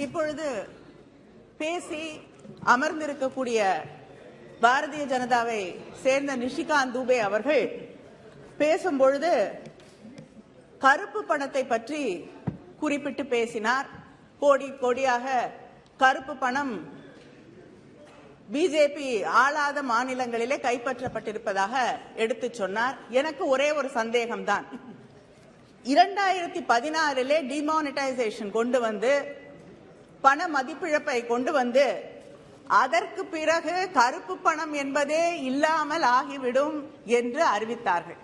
இப்பொழுது பேசி அமர்ந்திருக்கக்கூடிய பாரதிய ஜனதாவை சேர்ந்த நிஷிகாந்த் துபே அவர்கள் பேசும்பொழுது கருப்பு பணத்தை பற்றி குறிப்பிட்டு பேசினார். கோடி கோடியாக கருப்பு பணம் பிஜேபி ஆளாத மாநிலங்களிலே கைப்பற்றப்பட்டிருப்பதாக எடுத்து சொன்னார். எனக்கு ஒரே ஒரு சந்தேகம்தான். 2016 டிமானிட்டைசேஷன் கொண்டு வந்து பண மதிப்பிழப்பை கொண்டு வந்து அதற்கு பிறகு கருப்பு பணம் என்பதே இல்லாமல் ஆகிவிடும் என்று அறிவித்தார்கள்.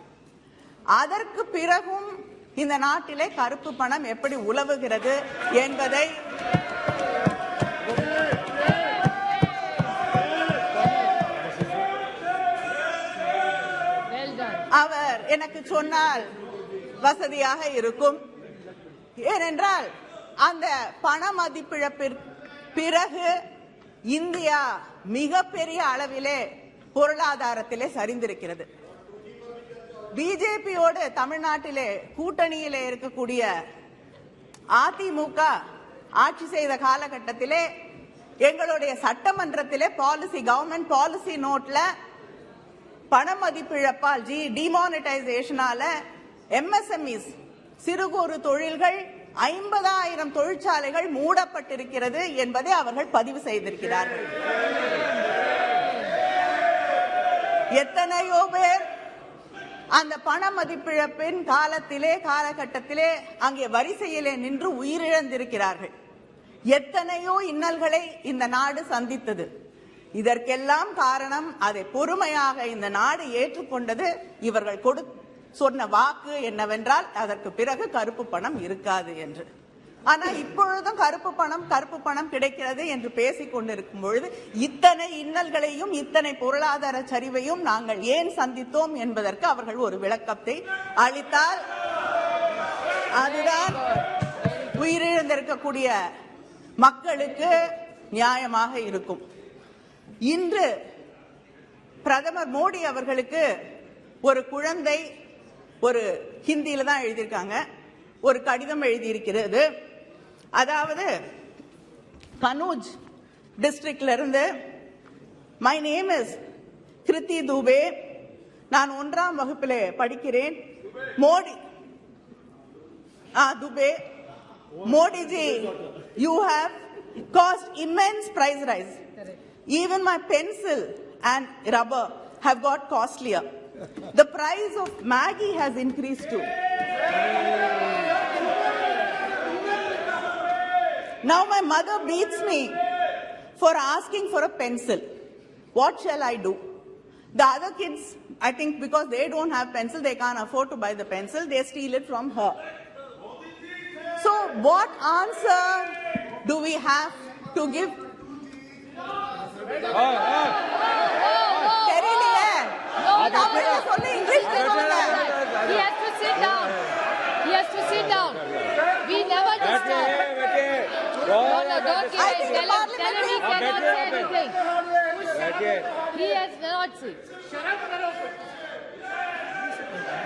அதற்கு பிறகும் இந்த நாட்டிலே கருப்பு பணம் எப்படி உலவுகிறது என்பதை அவர் எனக்கு சொன்னால் வசதியாக இருக்கும். ஏனென்றால் அந்த பண மதிப்பிழப்பிற்கு பிறகு இந்தியா மிகப்பெரிய அளவிலே பொருளாதாரத்திலே சரிந்திருக்கிறது. பிஜேபியோடு தமிழ்நாட்டிலே கூட்டணியிலே இருக்கக்கூடிய அதிமுக ஆட்சி செய்த காலகட்டத்திலே எங்களுடைய சட்டமன்றத்திலே கவர்மெண்ட் பாலிசி நோட்ல பண மதிப்பிழப்பால் டிமானிட்டைசேஷனால எம்எஸ்எம்இஸ் சிறு குறு தொழில்கள் 50,000 தொழிற்சாலைகள் மூடப்பட்டிருக்கிறது என்பதை அவர்கள் பதிவு செய்திருக்கிறார்கள். எத்தனையோ பேர் அந்த பண மதிப்பிழப்பின் காலகட்டத்திலே அங்கே வரிசையிலே நின்று உயிரிழந்திருக்கிறார்கள். எத்தனையோ இன்னல்களை இந்த நாடு சந்தித்தது. இதற்கெல்லாம் காரணம் அதை பொறுமையாக இந்த நாடு ஏற்றுக்கொண்டது. இவர்கள் சொன்ன வாக்கு என்னவென்றால் அதற்கு பிறகு கருப்பு பணம் இருக்காது என்று. ஆனால் இப்பொழுதும் கருப்பு பணம் கிடைக்கிறது என்று பேசிக் கொண்டிருக்கும் பொழுது இத்தனை இன்னல்களையும் இத்தனை பொருளாதார சரிவையும் நாங்கள் ஏன் சந்தித்தோம் என்பதற்கு அவர்கள் ஒரு விளக்கத்தை அளித்தால் அதுதான் உயிரிழந்திருக்கக்கூடிய மக்களுக்கு நியாயமாக இருக்கும். இன்று பிரதமர் மோடி அவர்களுக்கு ஒரு குழந்தை ஒரு ஹிந்தியில தான் எழுதியிருக்காங்க, ஒரு கடிதம் எழுதியிருக்கிறது. அதாவது கனூஜ் டிஸ்ட்ரிக்ட்ல இருந்து, my name is Kriti Dubey, நான் 1ஆம் வகுப்பிலே படிக்கிறேன். Dubey, Modiji, you have caused immense price rise. Even my pencil and rubber have got costlier. The price of Maggi has increased too. Now my mother beats me for asking for a pencil. What shall I do? The other kids, I think because they don't have pencil, they can't afford to buy the pencil, they steal it from her. So what answer do we have to give? He has to sit down. He has to sit down. We never disturb. No, don't give it. Tell him he cannot say anything. He has not sit. शर्म करो.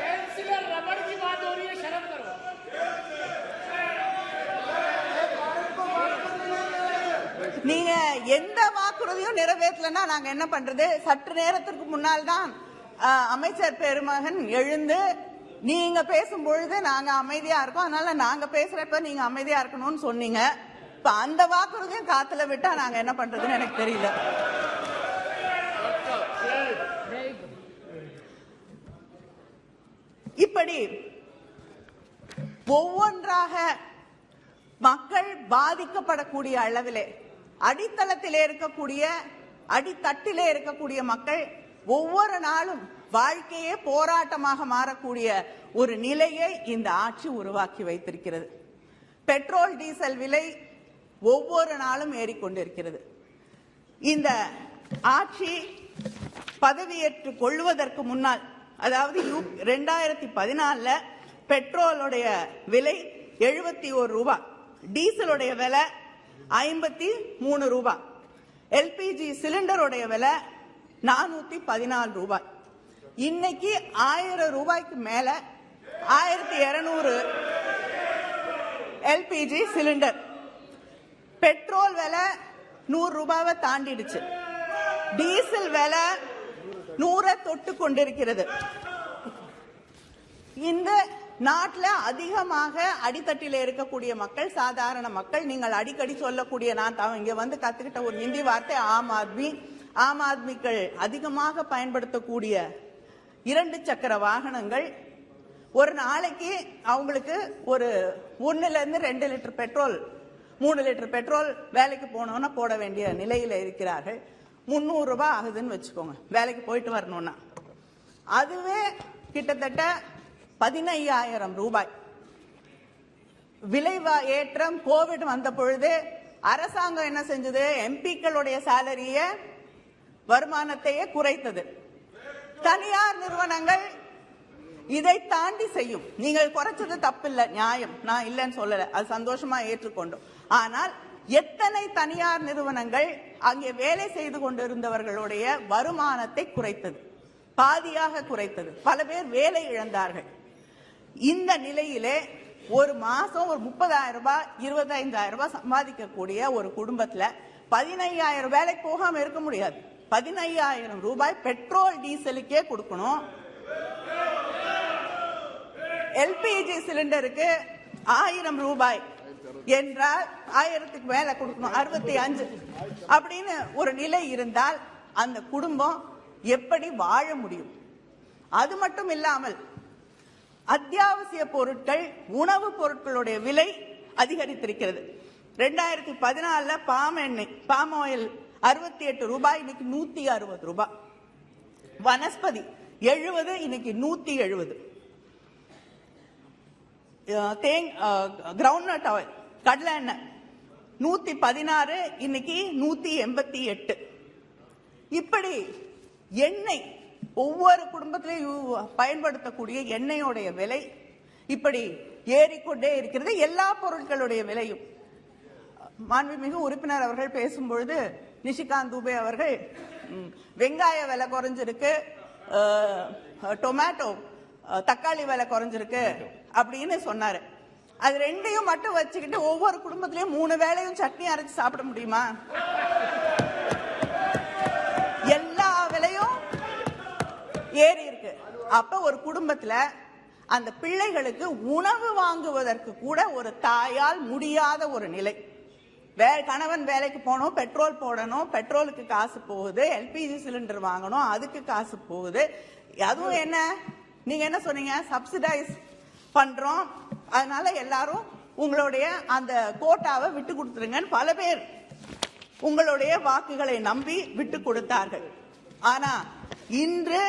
Pencil और रबड़ की बात हो रही है, शर्म करो. நீங்க எந்த வாக்குறுதியும் நிறைவேற்றலன்னா நாங்க என்ன பண்றது? சற்று நேரத்திற்கு முன்னால் தான் அமைச்சர் பெருமகன் எழுந்து நீங்க பேசும் பொழுது நாங்க அமைதியா இருக்கோம், அதனால நாங்க பேசுறப்ப நீங்க அமைதியா இருக்கணும்னு சொன்னீங்க. இப்ப அந்த வாக்குறுதியும் காத்துல விட்டா நாங்க என்ன பண்றதுன்னு எனக்கு தெரியல. இப்படி ஒவ்வொன்றாக மக்கள் பாதிக்கப்படக்கூடிய அளவிலே அடித்தளத்திலே இருக்கக்கூடிய அடித்தட்டிலே இருக்கக்கூடிய மக்கள் ஒவ்வொரு நாளும் வாழ்க்கையே போராட்டமாக மாறக்கூடிய ஒரு நிலையை இந்த ஆட்சி உருவாக்கி வைத்திருக்கிறது. பெட்ரோல் டீசல் விலை ஒவ்வொரு நாளும் ஏறிக்கொண்டிருக்கிறது. இந்த ஆட்சி பதவியேற்றுக் கொள்வதற்கு முன்னால், அதாவது 2014 பெட்ரோலுடைய விலை 71 ரூபாய், டீசலுடைய விலை 53 ரூபாய், எல்பிஜி சிலிண்டருடைய விலை 414 ரூபாய். இன்னைக்கு 1000 ரூபாய்க்கு மேல 1200 எல்பிஜி சிலிண்டர். பெட்ரோல் விலை 100 ரூபாவை தாண்டிடுச்சு. டீசல் விலை 100 தொட்டு கொண்டிருக்கிறது. இந்த நாட்டில் அதிகமாக அடித்தட்டில் இருக்கக்கூடிய மக்கள் சாதாரண மக்கள். நீங்கள் அடிக்கடி சொல்லக்கூடிய, நான் இங்க வந்து கத்துக்கிட்ட ஒரு ஹிந்தி வார்த்தை ஆம் ஆத்மி. ஆம் ஆத்மிகள் அதிகமாக பயன்படுத்தக்கூடிய 2 சக்கர வாகனங்கள். ஒரு நாளைக்கு அவங்களுக்கு ஒரு 1 to 2 litre petrol, 3 litre petrol வேலைக்கு போனோம்னா போட வேண்டிய நிலையில இருக்கிறார்கள். 300 ரூபாய் ஆகுதுன்னு வச்சுக்கோங்க வேலைக்கு போயிட்டு வரணும்னா. அதுவே கிட்டத்தட்ட 15,000 ரூபாய். விலை ஏற்றம் கோவிட் வந்த பொழுது அரசாங்கம் என்ன செஞ்சது? எம்பிக்களுடைய சாலரிய வருமானத்தையே குறைத்தது. தனியார் நிறுவனங்கள் இதை தாண்டி செய்யும். நீங்கள் குறைச்சது தப்பில்லை, நியாயம், நான் இல்லைன்னு சொல்லல, அது சந்தோஷமா ஏற்றுக்கொண்டோம். ஆனால் எத்தனை தனியார் நிறுவனங்கள் அங்கே வேலை செய்து கொண்டிருந்தவர்களுடைய வருமானத்தை குறைத்தது, பாதியாக குறைத்தது. பல பேர் வேலை இழந்தார்கள். இந்த நிலையிலே ஒரு மாசம் ஒரு 30,000 ரூபாய் 25,000 ரூபாய் சம்பாதிக்கக்கூடிய ஒரு குடும்பத்துல 15,000 வேலைக்கு போகாம இருக்க முடியாது. 15,000 ரூபாய் பெட்ரோல் டீசலுக்கே கொடுக்கணும். எல்பிஜி சிலிண்டருக்கு 1000 ரூபாய் என்றால் 1000க்கு மேல கொடுக்கணும், 65 அப்படின்னு ஒரு நிலை இருந்தால் அந்த குடும்பம் எப்படி வாழ முடியும்? அது மட்டும் இல்லாமல் அத்தியாவசிய பொருட்கள், உணவு பொருட்களுடைய விலை அதிகரித்திருக்கிறது. 2014 பாம் ஆயில் 68 ரூபாய், இன்னைக்கு 160 ரூபாய். வனஸ்பதி 70, இன்னைக்கு 170. கிரவுண்ட்நட் ஆயில், கடலை எண்ணெய் 116, இன்னைக்கு 188. இப்படி எண்ணெய், ஒவ்வொரு குடும்பத்திலையும் பயன்படுத்தக்கூடிய எண்ணெயோடைய விலை இப்படி ஏறிக்கொண்டே இருக்கிறது. எல்லா பொருட்களுடைய விலையும். மாண்புமிகு உறுப்பினர் அவர்கள் பேசும்பொழுது நிஷிகாந்த் துபே அவர்கள் வெங்காய விலை குறைஞ்சிருக்கு, டொமேட்டோ தக்காளி விலை குறைஞ்சிருக்கு அப்படின்னு சொன்னாரு. அது ரெண்டையும் மட்டும் வச்சுக்கிட்டு ஒவ்வொரு குடும்பத்திலையும் 3 வேளையும் சட்னி அரைச்சு சாப்பிட முடியுமா? எல்லா விலையும் ஏறி இருக்கு. அப்ப ஒரு குடும்பத்துல அந்த பிள்ளைகளுக்கு உணவு வாங்குவதற்கு கூட ஒரு தாயால் முடியாத ஒரு நிலை. கணவன் வேலைக்கு போகணும், பெட்ரோல் போடணும், பெட்ரோலுக்கு காசு போகுது, எல்பிஜி சிலிண்டர் வாங்கணும், அதுக்கு காசு போகுது. அதுவும் என்ன, நீங்க என்ன சொன்னீங்க? சப்சிடைஸ் பண்றோம், அதனால எல்லாரும் உங்களுடைய அந்த கோட்டாவை விட்டு கொடுத்துருங்கன்னு பல பேர் உங்களுடைய வாக்குகளை நம்பி விட்டு கொடுத்தார்கள். ஆனா இன்று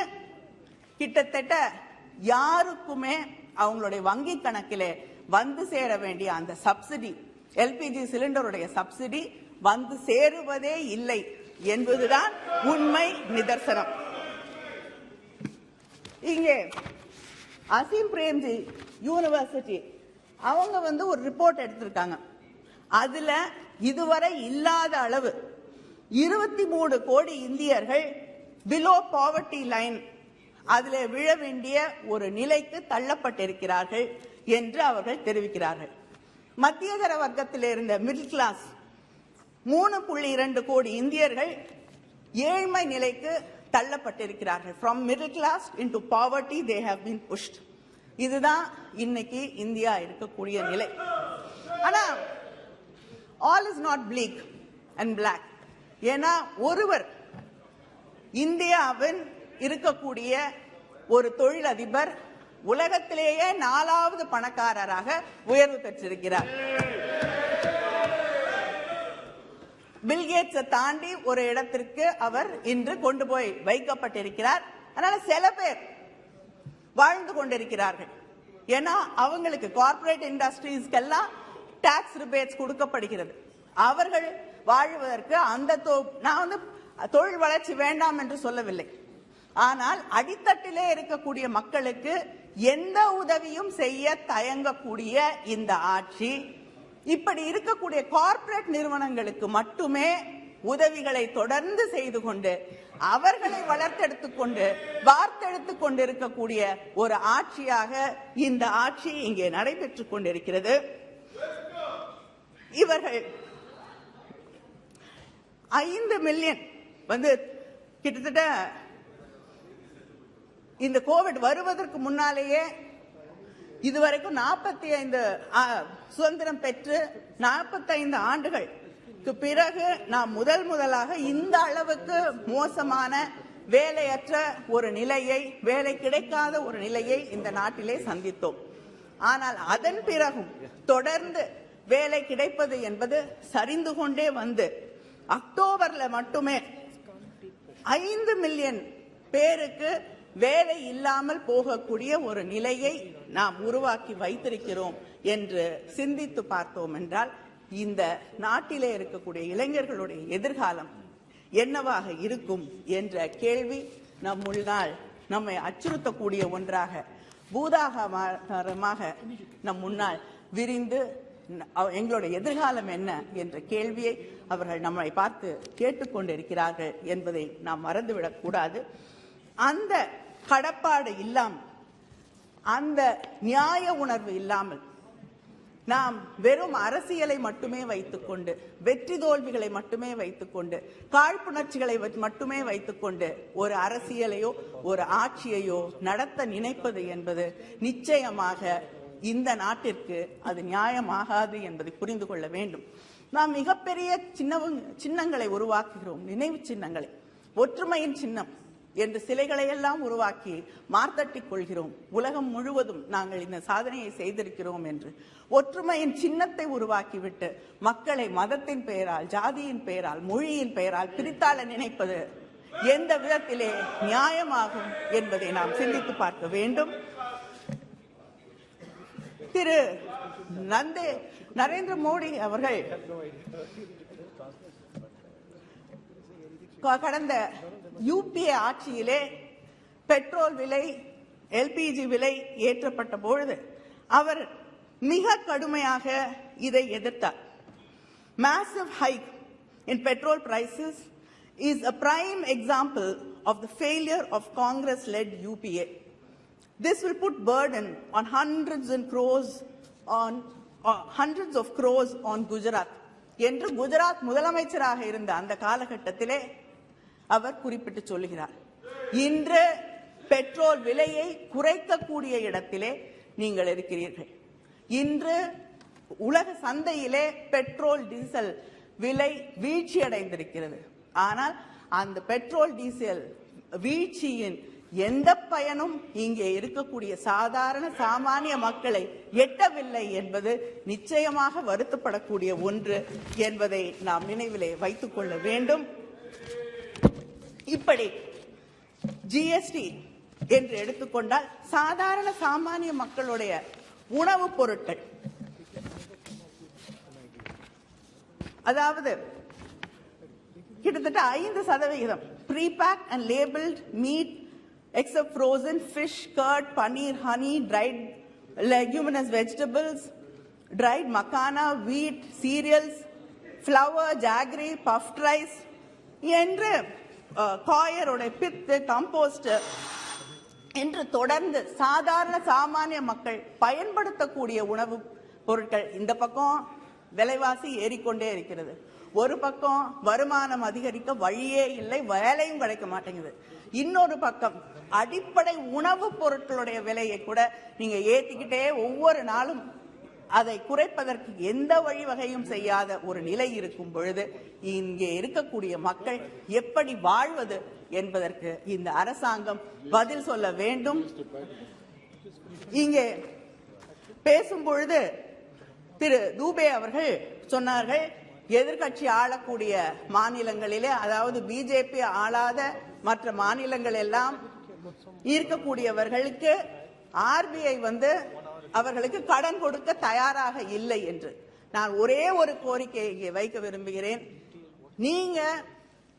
கிட்டத்தட்ட யாருக்குமே அவங்களுடைய வங்கி கணக்கிலே வந்து சேர வேண்டிய அந்த சப்சிடி, எல்பிஜி சிலிண்டருடைய சப்சிடி வந்து சேருவதே இல்லை என்பதுதான் உண்மை நிதர்சனம். இங்கே அசீம் பிரேம்ஜி யூனிவர்சிட்டி அவங்க ஒரு ரிப்போர்ட் எடுத்திருக்காங்க. அதுல இதுவரை இல்லாத அளவு 23 கோடி இந்தியர்கள் பிலோ பாவர்ட்டி லைன், அதுல விழ வேண்டிய ஒரு நிலைக்கு தள்ளப்பட்டிருக்கிறார்கள் என்று அவர்கள் தெரிவிக்கிறார்கள். மத்தியதர வர்க்கத்தில் இருந்த மிடில் கிளாஸ் 3.2 கோடி இந்தியர்கள் ஏழ்மை நிலைக்கு தள்ளப்பட்டிருக்கிறார்கள். From middle class into poverty they have been pushed. இதுதான் இன்னைக்கு இந்தியா இருக்கக்கூடிய நிலை. ஆனா all is not bleak and black. ஏன்னா ஒருவர் இந்தியாவின் இருக்கக்கூடிய ஒரு தொழிலதிபர் உலகத்திலேயே 4வது பணக்காரராக உயர்வு பெற்றிருக்கிறார். பில்கேட்ஸை தாண்டி ஒரு இடத்திற்கு அவர் இன்று கொண்டு போய் வைக்கப்பட்டிருக்கிறார். அதனால சில பேர் வாழ்ந்து கொண்டிருக்கிறார்கள். ஏன்னா அவங்களுக்கு கார்ப்பரேட் இண்டஸ்ட்ரீஸ்க்கெல்லாம் டாக்ஸ் ரிபேட்ஸ் கொடுக்கப்படுகிறது. அவர்கள் வாழ்வதற்கு அந்த நான் தொழில் வளர்ச்சி வேண்டாம் என்று சொல்லவில்லை. ஆனால் அடித்தட்டிலே இருக்கக்கூடிய மக்களுக்கு எந்த உதவியும் செய்ய தயங்கக்கூடிய இந்த ஆட்சி இப்படி இருக்கக்கூடிய கார்ப்பரேட் நிறுவனங்களுக்கு மட்டுமே உதவிகளை தொடர்ந்து செய்து கொண்டு அவர்களை வளர்த்தெடுத்துக் கொண்டு வார்த்தெடுத்துக் கொண்டிருக்கக்கூடிய ஒரு ஆட்சியாக இந்த ஆட்சி இங்கே நடைபெற்றுக் கொண்டிருக்கிறது. இவர்கள் 5 மில்லியன் வந்து கிட்டத்தட்ட இந்த கோவிட் வருவதற்கு முன்னாலேயே இதுவரைக்கும் 45 சுதந்திரம் பெற்று 45 ஆண்டுகளுக்கு பிறகு நாம் முதலாக இந்த அளவுக்கு மோசமான வேலையற்ற ஒரு நிலையை, வேலை கிடைக்காத ஒரு நிலையை இந்த நாட்டிலே சந்தித்தோம். ஆனால் அதன் பிறகும் தொடர்ந்து வேலை கிடைப்பது என்பது சரிந்து கொண்டே வந்து அக்டோபர்ல மட்டுமே 5 மில்லியன் பேருக்கு வேலை இல்லாமல் போகக்கூடிய ஒரு நிலையை நாம் உருவாக்கி வைத்திருக்கிறோம் என்று சிந்தித்து பார்த்தோம் என்றால் இந்த நாட்டிலே இருக்கக்கூடிய இளைஞர்களுடைய எதிர்காலம் என்னவாக இருக்கும் என்ற கேள்வி நம் முன்னால் நம்மை அச்சுறுத்தக்கூடிய ஒன்றாக பூதாகரமாக நம் முன்னால் விரிந்து எங்களுடைய எதிர்காலம் என்ன என்ற கேள்வியை அவர்கள் நம்மை பார்த்து கேட்டுக்கொண்டிருக்கிறார்கள் என்பதை நாம் மறந்துவிடக் கூடாது. அந்த கடப்பாடு இல்லாமல், அந்த நியாய உணர்வு இல்லாமல் நாம் வெறும் அரசியலை மட்டுமே வைத்துக்கொண்டு, வெற்றி தோல்விகளை மட்டுமே வைத்துக்கொண்டு, காழ்ப்புணர்ச்சிகளை மட்டுமே வைத்துக்கொண்டு ஒரு அரசியலையோ ஒரு ஆட்சியையோ நடத்த நினைப்பது என்பது நிச்சயமாக இந்த நாட்டிற்கு அது நியாயமாகாது என்பதை புரிந்து கொள்ள வேண்டும். நாம் மிகப்பெரிய சின்னங்களை உருவாக்குகிறோம், நினைவு சின்னங்களை, ஒற்றுமையின் சின்னம் என்று சிலைகளை எல்லாம் உருவாக்கி மார்த்தட்டிக் கொள்கிறோம். உலகம் முழுவதும் நாங்கள் இந்த சாதனையை செய்திருக்கிறோம் என்று ஒற்றுமையின் சின்னத்தை உருவாக்கிவிட்டு மக்களை மதத்தின் பெயரால், ஜாதியின் பெயரால், மொழியின் பெயரால் பிரித்தாள நினைப்பது எந்த விதத்திலே நியாயமாகும் என்பதை நாம் சிந்தித்து பார்க்க வேண்டும். திரு நரேந்திர மோடி அவர்கள் கடந்த யூபிஏ ஆட்சியிலே பெட்ரோல் விலை, எல்பிஜி விலை ஏற்றப்பட்ட பொழுது அவர் மிக கடுமையாக இதை எதிர்த்தார். Massive hike in petrol prices is a prime example of the failure of Congress-led UPA. This will put burden on hundreds of crores on Gujarat. என்று குஜராத் முதலமைச்சராக இருந்த அந்த காலகட்டத்திலே அவர் குறிப்பிட்டு சொல்லுகிறார். இன்று பெட்ரோல் விலையை குறைக்கக்கூடிய இடத்திலே நீங்கள் இருக்கிறீர்கள். இன்று உலக சந்தையிலே பெட்ரோல் டீசல் விலை வீழ்ச்சி அடைந்திருக்கிறது. ஆனால் அந்த பெட்ரோல் டீசல் வீழ்ச்சியின் எந்த பயனும் இங்கே இருக்கக்கூடிய சாதாரண சாமானிய மக்களை எட்டவில்லை என்பது நிச்சயமாக வருத்தப்படக்கூடிய ஒன்று என்பதை நாம் நினைவிலே வைத்துக் கொள்ள வேண்டும். இப்படி ஜிஎஸ்டி என்று எடுத்துக்கொண்டால் சாதாரண சாமானிய மக்களுடைய உணவுப் பொருட்கள், அதாவது கிட்டத்தட்ட 5% pre-packed and labeled meat except frozen fish, curd, paneer, honey, dried leguminous vegetables, dried makana, wheat, cereals, flour, jaggery, puffed rice என்று காயரோட பித்து, கம்போஸ்ட் என்று தொடர்ந்து சாதாரண சாமானிய மக்கள் பயன்படுத்தக்கூடிய உணவு பொருட்கள். இந்த பக்கம் விலைவாசி ஏறிக்கொண்டே இருக்கிறது, ஒரு பக்கம் வருமானம் அதிகரிக்க வழியே இல்லை, வேலையும் கிடைக்க மாட்டேங்குது. இன்னொரு பக்கம் அடிப்படை உணவுப் பொருட்களுடைய விலையை கூட நீங்க ஏத்திக்கிட்டே ஒவ்வொரு நாளும் அதை குறைப்பதற்கு எந்த வழிவகையும் செய்யாத ஒரு நிலை இருக்கும் பொழுது இங்கே இருக்கக்கூடிய மக்கள் எப்படி வாழ்வது என்பதற்கு இந்த அரசாங்கம் பதில் சொல்ல வேண்டும். இங்கே பேசும் பொழுது திரு தூபே அவர்கள் சொன்னார்கள், எதிர்கட்சி ஆளக்கூடிய மாநிலங்களிலே, அதாவது பிஜேபி ஆளாத மற்ற மாநிலங்கள் எல்லாம் இருக்கக்கூடியவர்களுக்கு ஆர்பிஐ அவர்களுக்கு கடன் கொடுக்க தயாராக இல்லை என்று. நான் ஒரே ஒரு கோரிக்கையை இங்கே வைக்க விரும்புகிறேன். நீங்க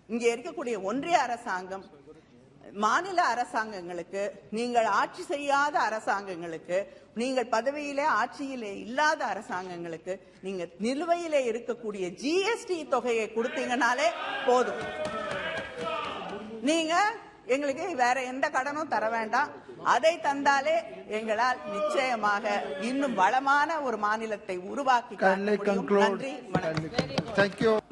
இங்கே இருக்கக்கூடிய ஒன்றிய அரசாங்கம், மாநில அரசாங்கங்களுக்கு, நீங்கள் ஆட்சி செய்யாத அரசாங்கங்களுக்கு, நீங்கள் பதவியிலே ஆட்சியிலே இல்லாத அரசாங்கங்களுக்கு நீங்க நிலுவையிலே இருக்கக்கூடிய ஜிஎஸ்டி தொகையை கொடுத்தீங்கனாலே போதும். நீங்க எங்களுக்கு வேற எந்த கடனும் தர வேண்டாம். அதை தந்தாலே எங்களால் நிச்சயமாக இன்னும் வளமான ஒரு மாநிலத்தை உருவாக்கி நன்றி.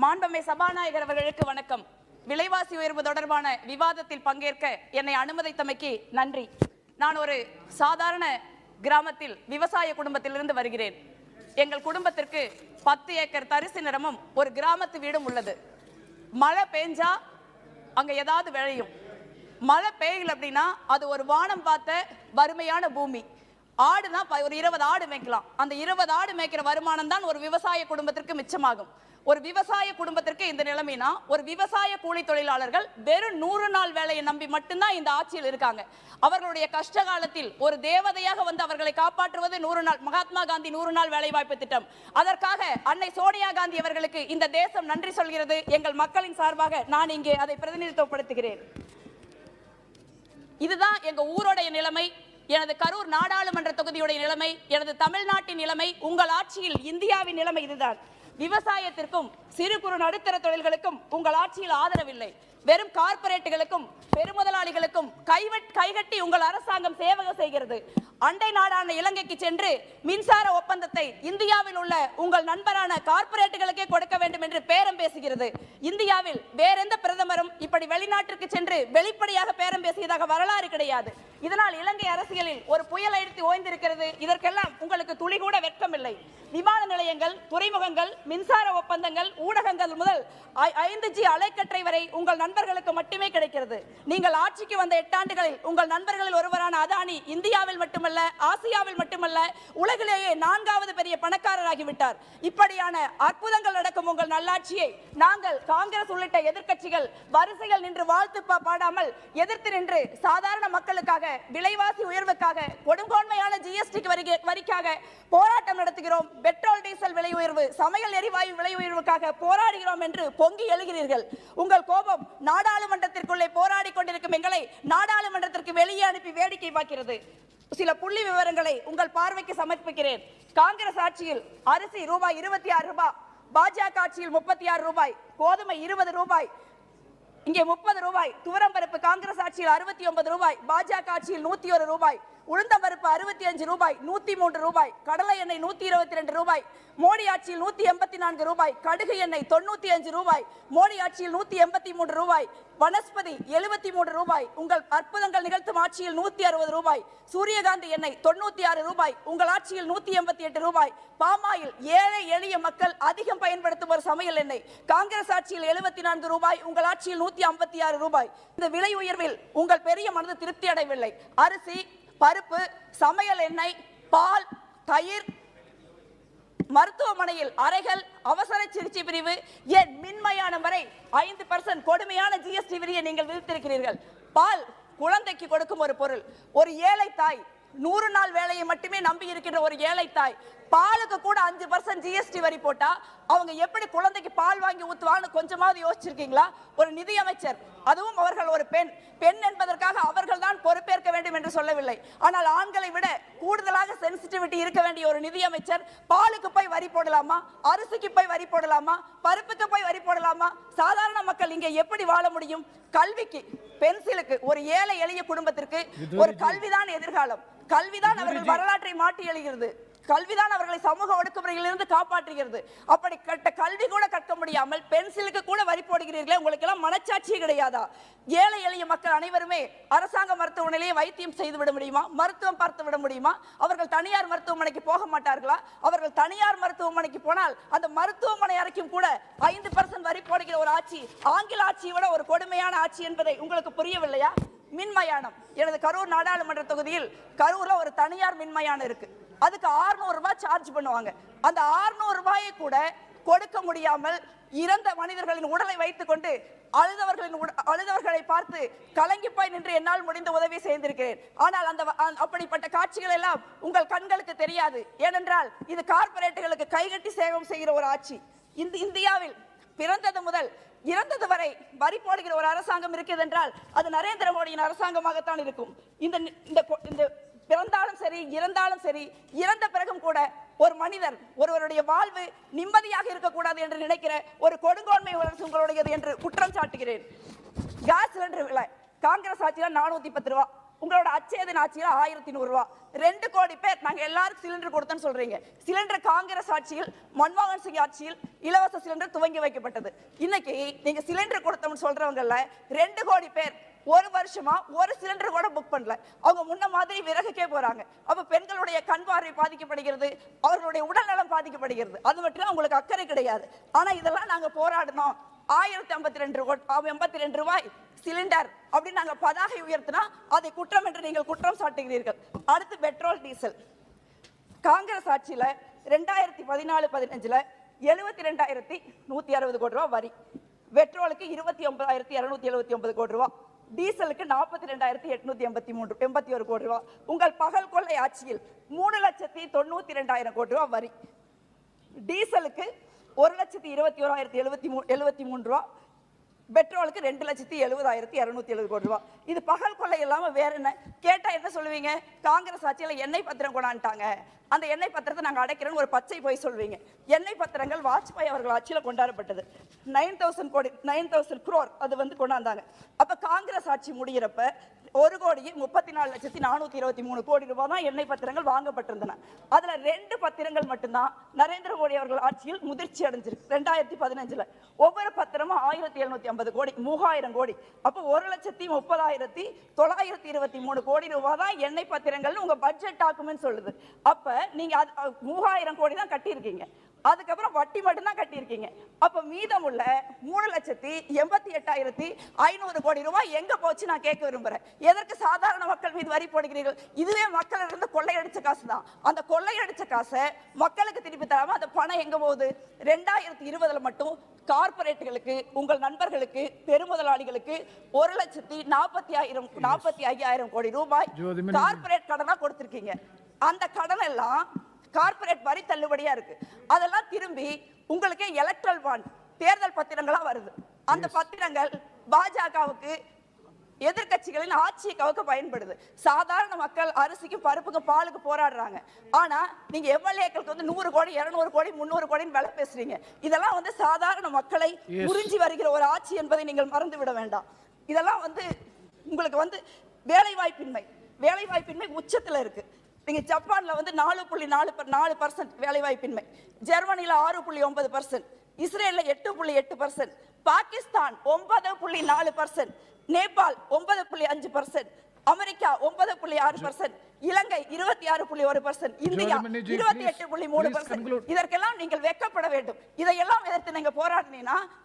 மாண்புமிகு சபாநாயகர் அவர்களுக்கு வணக்கம். விலைவாசி உயர்வு தொடர்பான விவாதத்தில் பங்கேற்க என்னை அனுமதித்தமைக்கு நன்றி. நான் ஒரு சாதாரண கிராமத்தில் விவசாய குடும்பத்திலிருந்து வருகிறேன். எங்கள் குடும்பத்திற்கு 10 ஏக்கர் தரிசு நிலமும் ஒரு கிராமத்து வீடும் உள்ளது. மழை பெஞ்சா அங்க ஏதாவது விளையும். மழை பெய்யல அப்படின்னா அது ஒரு வானம் பார்த்த வறுமையான பூமி. ஆடுனா ஒரு 20 ஆடு மேய்க்கலாம். அந்த 20 ஆடு மேய்க்கிற வருமானம் தான் ஒரு விவசாய குடும்பத்திற்கு மிச்சமாகும். ஒரு விவசாய குடும்பத்திற்கு இந்த நிலைமைனா ஒரு விவசாய கூலி தொழிலாளர்கள் வெறும் 100 நாள் வேலையை நம்பி மட்டும்தான் இந்த ஆட்சியில் இருக்காங்க. அவர்களுடைய கஷ்ட காலத்தில் ஒரு தேவதையாக வந்து அவர்களை காப்பாற்றுவது 100 நாள் மகாத்மா காந்தி 100 நாள் வேலை வாய்ப்பு திட்டம். அதற்காக அன்னை சோனியா காந்தி அவர்களுக்கு இந்த தேசம் நன்றி சொல்கிறது. எங்கள் மக்களின் சார்பாக நான் இங்கே அதை பிரதிநிதித்துவப்படுத்துகிறேன். இதுதான் எங்க ஊருடைய நிலைமை, எனது கரூர் நாடாளுமன்ற தொகுதியுடைய நிலைமை, எனது தமிழ்நாட்டின் நிலைமை, உங்கள் ஆட்சியில் இந்தியாவின் நிலைமை இதுதான். விவசாயத்திற்கும் சிறு குறு நடுத்தர தொழில்களுக்கும் உங்கள் ஆட்சியில் ஆதரவில்லை. வெறும் கார்ப்பரேட்டுகளுக்கும் பெருமுதலாளிகளுக்கும் கைகட்டி உங்கள் அரசாங்கம் சேவகம் செய்கிறது. அண்டை நாடான இலங்கைக்கு சென்று மின்சார ஒப்பந்தத்தை இந்தியாவில் உள்ள உங்கள் நண்பரான கார்ப்பரேட்டுகளுக்கே கொடுக்க வேண்டும் என்று பேரம் பேசுகிறது. இந்தியாவில் வேறெந்த பிரதமரும் இப்படி வெளிநாட்டிற்கு சென்று வெளிப்படையாக பேரம் பேசியதாக வரலாறு கிடையாது. இதனால் இலங்கை அரசியலில் ஒரு புயல் அடித்து ஓய்ந்திருக்கிறது. இதற்கெல்லாம் உங்களுக்கு துளி கூட வெட்கமில்லை. விமான நிலையங்கள், துறைமுகங்கள், மின்சார ஒப்பந்தங்கள், ஊடகங்கள் முதல் 5G அலைக்கற்றை வரை உங்கள் நண்பர்களுக்கு மட்டுமே கிடைக்கிறது. நீங்கள் ஆட்சிக்கு வந்த 8 ஆண்டுகளில் உங்கள் நண்பர்களில் ஒருவரான அதானி இந்தியாவில் மட்டுமல்ல, ஆசியாவில் மட்டுமல்ல, உலகிலேயே 4வது பெரிய பணக்காரராகிவிட்டார். இப்படியான அற்புதங்கள் நடக்கும் உங்கள் நல்லாட்சியை நாங்கள் காங்கிரஸ் உள்ளிட்ட எதிர்க்கட்சிகள் வரிசையில் நின்று வாழ்த்து பாடாமல் எதிர்த்து நின்று சாதாரண மக்களுக்காக, விலைவாசி உயர்வுக்காக, கொடுங்கோன்மையான GST வரிக்காக போராட்டம் நடத்துகிறோம். பெட்ரோல் டீசல் விலை உயர்வு, சமையல் எரிவாயு விலை உயர்வுக்காக போராடுகிறோம் என்று பொங்கி எழுகிறீர்கள். உங்கள் கோபம் நாடாளுமன்றத்திற்குள்ளே போராடி கொண்டிருக்கும் எங்களை நாடாளுமன்றத்திற்கு வெளியே அனுப்பி வேடிக்கை பார்க்கிறது. சில புள்ளி விவரங்களை உங்கள் பார்வைக்கு சமர்ப்பிக்கிறேன். காங்கிரஸ் ஆட்சியில் அரிசி ரூபாய் 26, பாஜக ஆட்சியில் 36 ரூபாய், கோதுமை 20 ரூபாய், இங்கே 30 ரூபாய், துவரம்பருப்பு காங்கிரஸ் ஆட்சியில் 69 ரூபாய், பாஜக ஆட்சியில் 101 ரூபாய், உளுந்தம்பருப்பு 65 ரூபாய், 103 ரூபாய், கடலை எண்ணெய் 122 ரூபாய், மோடி ஆட்சியில் 184 ரூபாய், கடுகு எண்ணெய் 95 ரூபாய், மோடி ஆட்சியில் 183 ரூபாய், வனஸ்பதி 73 ரூபாய், உங்கள் அற்புதங்கள் நிகழ்த்தும் ஆட்சியில் 160 ரூபாய், சூரியகாந்தி எண்ணெய் 96 ரூபாய், உங்கள் ஆட்சியில் 188 ரூபாய், பாமாயில் ஏழை எளிய மக்கள் அதிகம் பயன்படுத்தும் ஒரு சமையல் எண்ணெய் காங்கிரஸ் ஆட்சியில் 74 ரூபாய், உங்கள் ஆட்சியில் 156 ரூபாய். இந்த விலை உயர்வில் உங்கள் பெரிய மனது திருப்தி அடையவில்லை. அரிசி, பருப்பு, சமையல் எண்ணெய், பால், தயிர், மருத்துவமனையில் அறைகள், அவசர சிகிச்சை பிரிவு, ஏன் மின்மயானம் வரை 5% கொடுமையான GST வரியை நீங்கள் விதித்திருக்கிறீர்கள். பால் குழந்தைக்கு கொடுக்கும் ஒரு பொருள். ஒரு ஏழை தாய் 100 நாள் வேலையை மட்டுமே நம்பி இருக்கின்ற ஒரு ஏழை தாய் பாலுக்கு கூட 5% GST வரி போட்டா அவங்க எப்படி குழந்தைக்கு பால் வாங்கி ஊத்துவான்னு கொஞ்சமாவது யோசிச்சிருக்கீங்களா? ஒரு நிதி அமைச்சர், அதுவும் அவர்கள் ஒரு பெண் என்பதற்காக அவர்கள் தான் பொறுப்பேற்க வேண்டும் என்று சொல்லவில்லை. ஆனால் ஆண்களை விட கூடுதலாக சென்சிட்டிவிட்டி இருக்க வேண்டிய ஒரு நிதி அமைச்சர் பாலுக்கு போய் வரி போடலாமா? அரிசிக்கு போய் வரி போடலாமா? பருப்புக்கு போய் வரி போடலாமா? சாதாரண மக்கள் இங்கே எப்படி வாழ முடியும்? கல்விக்கு, பென்சிலுக்கு, ஒரு ஏழை எளிய குடும்பத்திற்கு ஒரு கல்விதான் எதிர்காலம். கல்விதான் அவர்கள் வரலாற்றை மாற்றி எழுகிறது. கல்விதான் அவர்களை சமூக ஒடுக்குமுறையிலிருந்து காப்பாற்றுகிறது. அப்படி கல்வி கூட கற்க முடியாமல் பென்சிலுக்கு கூட வரி போடுகிறீர்களே, உங்களுக்கு எல்லாம் மனச்சாட்சியே கிடையாதா? ஏழை எளிய மக்கள் அனைவருமே அரசாங்க மருத்துவமனையிலேயே வைத்தியம் செய்து விட முடியுமா? மருத்துவம் பார்த்து விட முடியுமா? அவர்கள் தனியார் மருத்துவமனைக்கு போக மாட்டார்களா? அவர்கள் தனியார் மருத்துவமனைக்கு போனால் அந்த மருத்துவமனை அறைக்கும் கூட 5% வரி போடுகிற ஒரு ஆட்சி ஆங்கில ஆட்சியை விட ஒரு கொடுமையான ஆட்சி என்பதை உங்களுக்கு புரியவில்லையா? மின்மயானம், எனது கரூர் நாடாளுமன்ற தொகுதியில் கரூர்ல ஒரு தனியார் மின்மயானம் இருக்கு. அதுக்கு 600 ரூபாய் சார்ஜ் பண்ணுவாங்க. அந்த 600 ரூபாயை கூட கொடுக்க முடியாமல் இறந்த மனிதர்களின் உடலை வைத்துக் கொண்டு அழுதவர்களை பார்த்து கலங்கி போய் நின்று என்னால் முடிந்த உதவி செய்திருக்கிறேன். ஆனால் அப்படிப்பட்ட காட்சிகள் எல்லாம் உங்கள் கண்களுக்கு தெரியாது. ஏனென்றால் இது கார்ப்பரேட்டுகளுக்கு கைகட்டி சேவம் செய்கிற ஒரு ஆட்சி. இந்தியாவில் பிறந்தது முதல் இறந்தது வரை வரி போடுகிற ஒரு அரசாங்கம் இருக்கிறது என்றால் அது நரேந்திர மோடியின் அரசாங்கமாகத்தான் இருக்கும். இந்த பிறந்தாலும் சரி, இறந்தாலும் சரி, இறந்த பிறகும் கூட ஒரு மனிதர் ஒருவருடைய வாழ்வு நிம்மதியாக இருக்கக்கூடாது என்று நினைக்கிற ஒரு கொடுங்கோன்மை அரசு உங்களுடையது என்று குற்றம் சாட்டுகிறேன். கேஸ் சிலிண்டர் விலை காங்கிரஸ் ஆட்சியில 410 ரூபா, உங்களோட அச்சேதன் ஆட்சியில 1100 ரூபா. 2 கோடி பேர் நாங்க எல்லாரும் சிலிண்டர் கொடுத்தோம்னு சொல்றீங்க. சிலிண்டர் காங்கிரஸ் ஆட்சியில், மன்மோகன் சிங் ஆட்சியில் இலவச சிலிண்டர் துவங்கி வைக்கப்பட்டது. இன்னைக்கு நீங்க சிலிண்டர் கொடுத்தோம்னு சொல்றவங்கல்ல 2 கோடி பேர் ஒரு வருஷமா ஒரு சிலிண்டர் கூட புக் பண்ணல. அவங்க முன்ன மாதிரி விறகுக்கே போறாங்க. அப்ப பெண்களுடைய கண் பார்வை பாதிக்கப்படுகிறது, அவர்களுடைய உடல் நலம் பாதிக்கப்படுகிறது. அது மட்டும் உங்களுக்கு அக்கறை கிடையாது. ஆனா இதெல்லாம் நாங்க போராடணும். 1082 ரூபாய் சிலிண்டர் அப்படி நாங்க பதாகை உயர்த்தினா அதை குற்றம் என்று நீங்கள் குற்றம் சாட்டுகிறீர்கள். அடுத்து பெட்ரோல் டீசல். காங்கிரஸ் ஆட்சியில 2014-15 72,160 கோடி ரூபாய் வரி, பெட்ரோலுக்கு 29,279 கோடி ரூபாய், டீசலுக்கு 42,881 கோடி ரூபாய். உங்கள் பகல் கொள்ளை ஆட்சியில் 3,92,000 கோடி ரூபாய் வரி, டீசலுக்கு 1,21,073 ரூபாய், பெட்ரோலுக்கு 2,70,270 கோடி ரூபாய். இது பகல் கொள்ளை இல்லாம வேற என்ன? கேட்டா என்ன சொல்லுவீங்க? காங்கிரஸ் ஆட்சியில எண்ணெய் பத்திரம் கொண்டாண்டாங்க, அந்த எண்ணெய் பத்திரத்தை நாங்க அடைக்கிறோம் ஒரு பச்சை போய் சொல்வீங்க. எண்ணெய் பத்திரங்கள் வாஜ்பாய் அவர்கள் ஆட்சியில கொண்டாடப்பட்டது. 9,000 crore அது கொண்டாந்தாங்க. அப்ப காங்கிரஸ் ஆட்சி முடிகிறப்ப 1,34,423 கோடி ரூபாய் தான் எண்ணெய் பத்திரங்கள் வாங்கப்பட்டிருந்தன. அதுல 2 பத்திரங்கள் மட்டும்தான் நரேந்திர மோடி அவர்கள் ஆட்சியில் முதிர்ச்சி அடைஞ்சிருக்கு. 2015 ஒவ்வொரு பத்திரமும் 1,750 கோடி, 3,000 கோடி. அப்ப 1,30,30,923 கோடி ரூபாய் தான் எண்ணெய் பத்திரங்கள் உங்க பட்ஜெட் டாக்குமெண்ட் சொல்லுது. அப்ப நீங்க 3,000 கோடி தான் கட்டியிருக்கீங்க, அதுக்கப்புறம் வட்டி மட்டும் தான் கட்டியிருக்கீங்க. அப்ப மீதமுள்ள 3,88,500 கோடி ரூபாய் எங்க போச்சு நான் கேட்க விரும்புறேன். எதற்கு சாதாரண மக்கள் மீது வரி போடுகிறீர்கள்? இதுவே மக்கள் இருந்து கொள்ளையடிச்ச காசு தான். அந்த கொள்ளையடிச்ச காசை மக்களுக்கு திருப்பி தராம அந்த பணம் எங்க போகுது? 2020 மட்டும் கார்பரேட்டுகளுக்கு, உங்கள் நண்பர்களுக்கு, பெருமுதலாளிகளுக்கு 1,45,000 கோடி ரூபாய் கார்பரேட் கடனா கொடுத்திருக்கீங்க. அந்த கடன் எல்லாம் கார்பரேட் வரி தள்ளுபடியா இருக்கு. அதெல்லாம் திரும்பி உங்களுக்கு எலக்ட்ரல் பாண்ட், தேர்தல் பத்திரங்களா வருது. அந்த பத்திரங்கள் பாஜகவுக்கு, எதிர்கட்சிகளின் ஆட்சிக்காக பயன்படுது. சாதாரண மக்கள் அரிசிக்கு, பருப்புக்கு, பாலுக்கு போராடுறாங்க. ஆனா நீங்க எம்எல்ஏக்களுக்கு 100 கோடி, 200 கோடி, 300 கோடின்னு விலை பேசுறீங்க. இதெல்லாம் சாதாரண மக்களை உறிஞ்சி வருகிற ஒரு ஆட்சி என்பதை நீங்கள் மறந்து விட வேண்டாம். இதெல்லாம் உங்களுக்கு வேலை வாய்ப்பின்மை உச்சத்துல இருக்கு. நீங்க ஜப்பான்ல 4.4% வேலை வாய்ப்பின்மை, ஜெர்மனில 6.9%, இஸ்ரேல்ல 8.8%, பாகிஸ்தான் 9.4%, நேபாள் 9.5%, அமெரிக்கா 9.6%, இலங்கை 26.1%, இந்தியா 28.3%. இதற்கெல்லாம் நீங்கள் வெட்கப்பட வேண்டும். இதையெல்லாம் எதிர்த்து நீங்க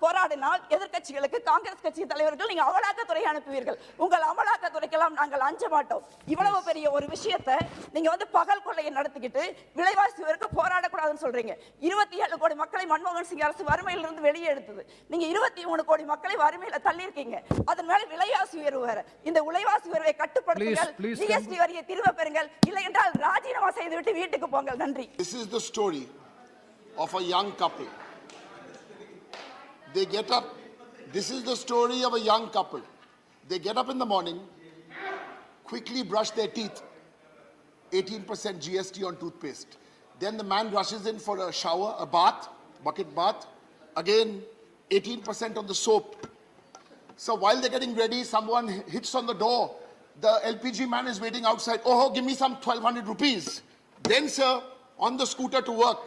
போராடினால் எதிர்க்கட்சிகளுக்கு, காங்கிரஸ் கட்சி தலைவர்கள் நீங்க அமலாக்கத்துறை அனுப்புவீர்கள். உங்கள் அமலாக்கத்துறைக்கெல்லாம் நாங்கள் அஞ்ச மாட்டோம். இவ்வளவு பெரிய ஒரு விஷயத்தை நீங்க பகல் கொள்ளையை நடத்திக்கிட்டு விலைவாசி உயர்வுக்கு போராடக்கூடாதுன்னு சொல்றீங்க. 27 கோடி மக்களை மன்மோகன் சிங் அரசு வறுமையிலிருந்து வெளியே எடுத்தது. நீங்க 23 கோடி மக்களை வறுமையில தள்ளி இருக்கீங்க. அதன் மேல விலைவாசி உயர்வு வேற. இந்த விலைவாசி உயர்வை கட்டுப்படுத்துங்கள், ஜிஎஸ்டி வரியை திரும்ப பெறுங்கள், இல்லை என்றால் ராஜினாமா செய்துவிட்டு வீட்டுக்கு போங்கள். நன்றி. This is the story of a young couple. They get up. This is the story of a young couple. They get up in the morning, quickly brush their teeth, 18% GST on toothpaste. Then the man rushes in for a shower, a bath, bucket bath, again 18% on the soap. So while they're getting ready, someone hits on the door. The LPG man is waiting outside. Oh, give me some 1,200 rupees. Then, sir, on the scooter to work,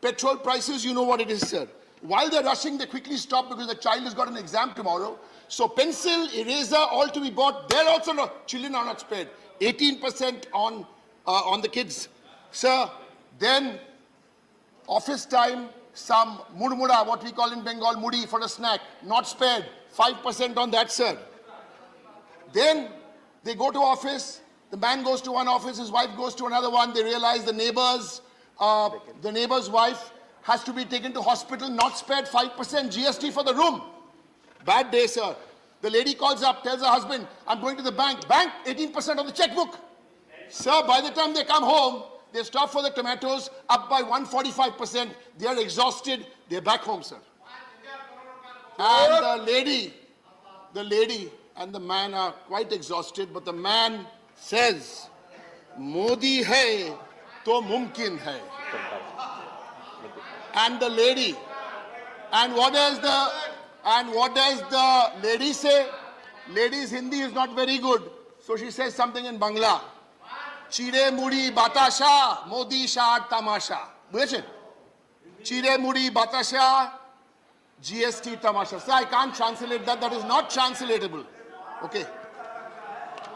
petrol prices, you know what it is, sir. While they're rushing, they quickly stop because the child has got an exam tomorrow. So pencil, eraser, all to be bought. They're also not, children are not spared. 18% on the kids. Sir, then office time, some mudmuda, what we call in Bengal, mudi for a snack, not spared. 5% on that, sir. Then they go to office, the man goes to one office, his wife goes to another one. They realize the neighbor's wife has to be taken to hospital, not spared 5% GST for the room. Bad day, sir. The lady calls up, tells her husband, I'm going to the bank. Bank, 18% on the checkbook. Sir, by the time they come home, they stop for the tomatoes, up by 145%. They are exhausted. They're back home, sir. And the lady and the man are quite exhausted, but the man says, Modi hai to mumkin hai. And the lady, and what does the lady say? Lady's Hindi is not very good, so she says something in Bangla. Chire muri batasha, Modi shah tamasha. বুঝেছেন? Chire muri batasha, GST tamasha. Sir, I can't translate that. That is not translatable. Okay.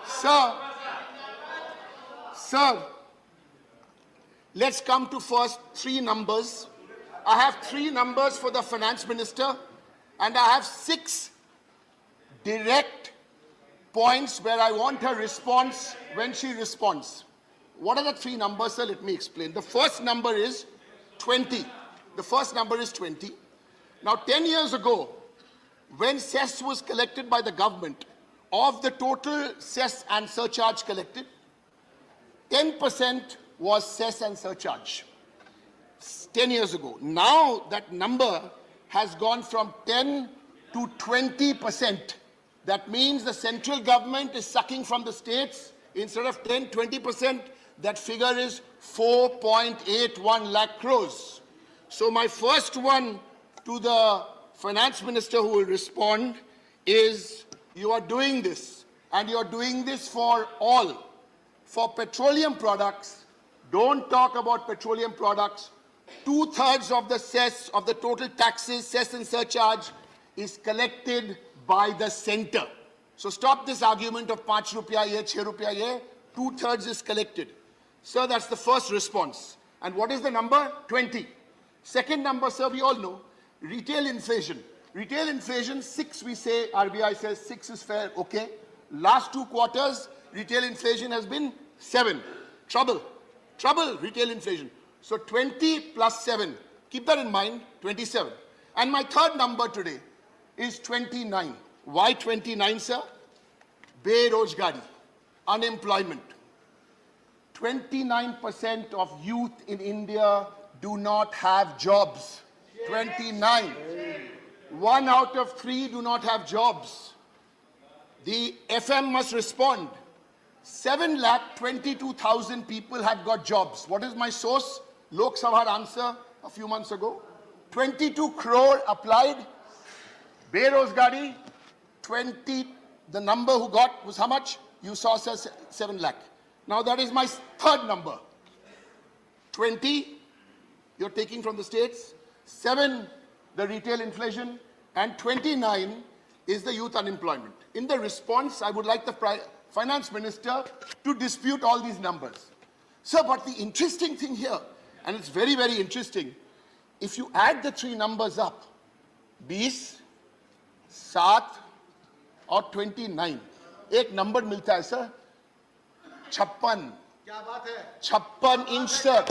Sir, let's come to first three numbers. I have three numbers for the finance minister, and I have 6 direct points where I want her response when she responds. What are the 3 numbers, sir? Let me explain. The first number is 20. The first number is 20. Now, 10 years ago, when cess was collected by the government, of the total cess and surcharge collected, 10% was cess and surcharge. 10 years ago. Now that number has gone from 10 to 20%. That means the central government is sucking from the states. Instead of 10, 20%, that figure is 4.81 lakh crores. So my first one to the finance minister who will respond is, you are doing this, and you are doing this for all. For petroleum products, don't talk about petroleum products. 2/3 of the cess, of the total taxes, cess and surcharge, is collected by the center. So stop this argument of 5 rupiah ye, 6 rupiah ye. 2/3 is collected. Sir, that's the first response. And what is the number? 20. Second number, sir, we all know, retail inflation. Retail inflation, 6 we say, RBI says 6 is fair, okay. Last 2 quarters, retail inflation has been 7. Trouble, retail inflation. So 20 plus 7, keep that in mind, 27. And my third number today is 29. Why 29, sir? Berojgari, unemployment. 29% of youth in India do not have jobs. 29. 1 out of 3 do not have jobs. The FM must respond. 7,22,000 people have got jobs. What is my source? Lok Sabha answer a few months ago. 22 crore applied. Berozgari, 20, the number who got was how much? You saw, sir, 7 lakh. Now that is my third number. 20, you're taking from the states. 7, the retail inflation. And 29 is the youth unemployment. In the response, I would like the finance minister to dispute all these numbers. Sir, but the interesting thing here, and it's very, very interesting, if you add the 3 numbers up, 20, 7 or 29, एक number मिलता है sir, 56. 56 inch, sir.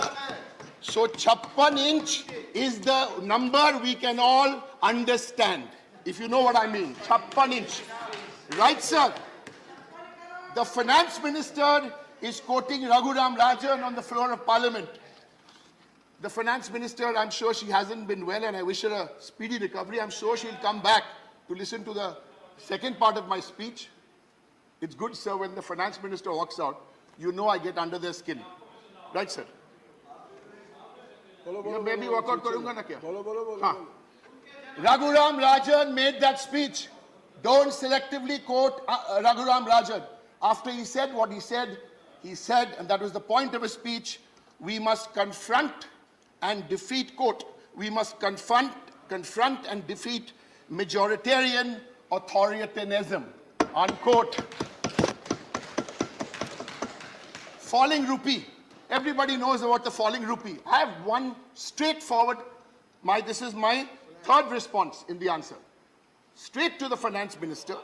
So 56 inch is the number we can all understand, if you know what I mean. 56 inch. Right, sir? The finance minister is quoting Raghuram Rajan on the floor of parliament. The finance minister, I'm sure she hasn't been well, and I wish her a speedy recovery. I'm sure she'll come back to listen to the second part of my speech. It's good, sir, when the finance minister walks out, you know I get under their skin. Right, sir? Maybe walk out karunga na kya? Raghuram Rajan made that speech. Don't selectively quote Raghuram Rajan. After he said what he said, and that was the point of his speech, we must confront and defeat, quote, we must confront and defeat majoritarian authoritarianism, unquote. Falling rupee. Everybody knows about the falling rupee. I have one straightforward, this is my third response in the answer. Straight to the finance minister.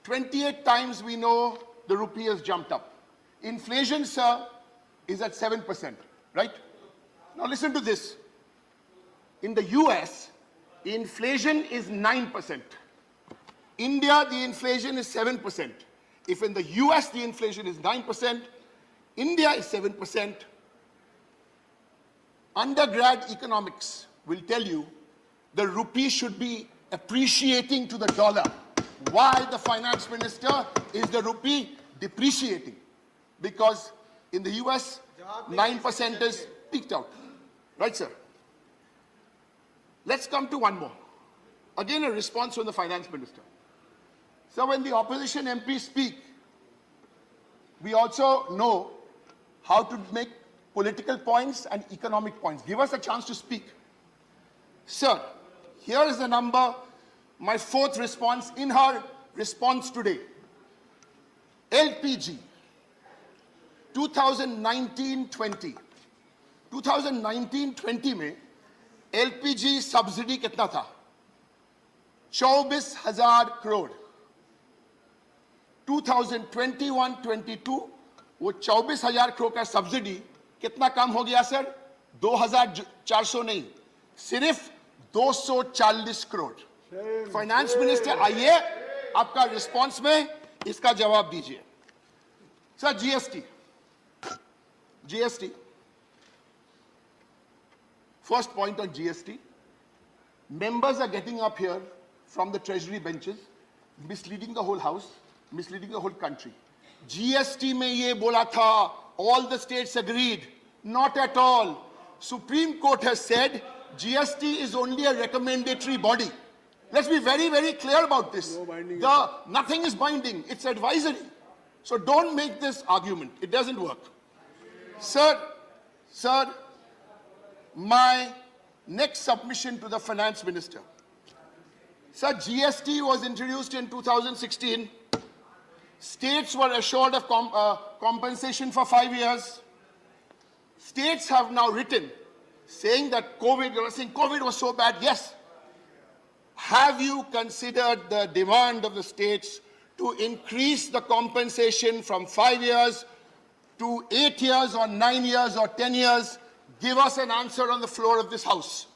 28 times we know the rupee has jumped up. Inflation, sir, is at 7%, right? Now listen to this. In the US, the inflation is 9%. India, the inflation is 7%. If in the US the inflation is 9%, India is 7%. Undergrad economics will tell you the rupee should be appreciating to the dollar. Why the finance minister is the rupee depreciating? Because in the US, 9% is peaked out. Right, sir? Let's come to one more. Again, a response from the finance minister. So when the opposition MPs speak, we also know how to make political points and economic points. Give us a chance to speak. Sir, here is the number, my fourth response in her response today. LPG, 2019-20. 2019-20 में LPG subsidy कितना था? 24,000 करोड़. 2021-22 वो 24,000 करोड़ का subsidy कितना कम हो गया sir? 2,400 नहीं, सिर्फ 240 करोड़. फाइनेंस मिनिस्टर आइए, आपका रिस्पांस में इसका जवाब दीजिए. Sir GST. First point on GST. Members are getting up here from the treasury benches, misleading the whole house, misleading the whole country. GST में ये बोला था, all the states agreed. Not at all. Supreme Court has said GST is only a recommendatory body. Let's be very, very clear about this. Nothing is binding. It's advisory. So don't make this argument. It doesn't work. Sir, my next submission to the finance minister. Sir, GST was introduced in 2016. States were assured of compensation for 5 years. States have now written saying that COVID was so bad. Yes. Have you considered the demand of the states to increase the compensation from 5 years to 8 years or 9 years or 10 years? Give us an answer on the floor of this house.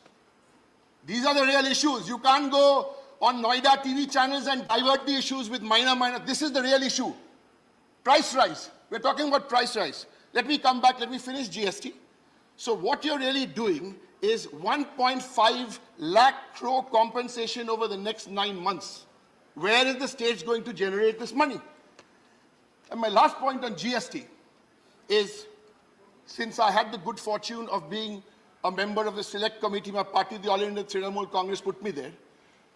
These are the real issues. You can't go on Noida TV channels and divert the issues with minor. This is the real issue. Price rise. We're talking about price rise. Let me come back. Let me finish GST. So what you're really doing is 1.5 lakh crore compensation over the next 9 months. Where is the state going to generate this money? And my last point on GST is, since I had the good fortune of being a member of the select committee, my party, the All India Trinamool Congress, put me there.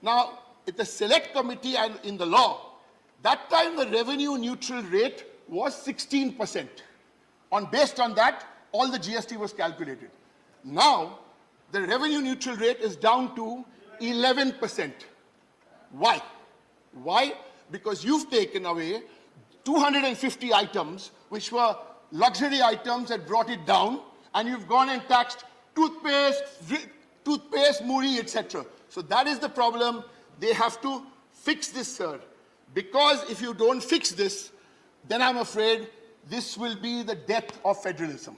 Now, at the select committee and in the law, that time the revenue neutral rate was 16%. Based on that, all the GST was calculated. Now, the revenue neutral rate is down to 11%. Why? Why? Because you've taken away 250 items, which were luxury items, and brought it down, and you've gone and taxed toothpaste, muri, etc. So that is the problem. They have to fix this, sir. Because if you don't fix this, then I'm afraid this will be the death of federalism.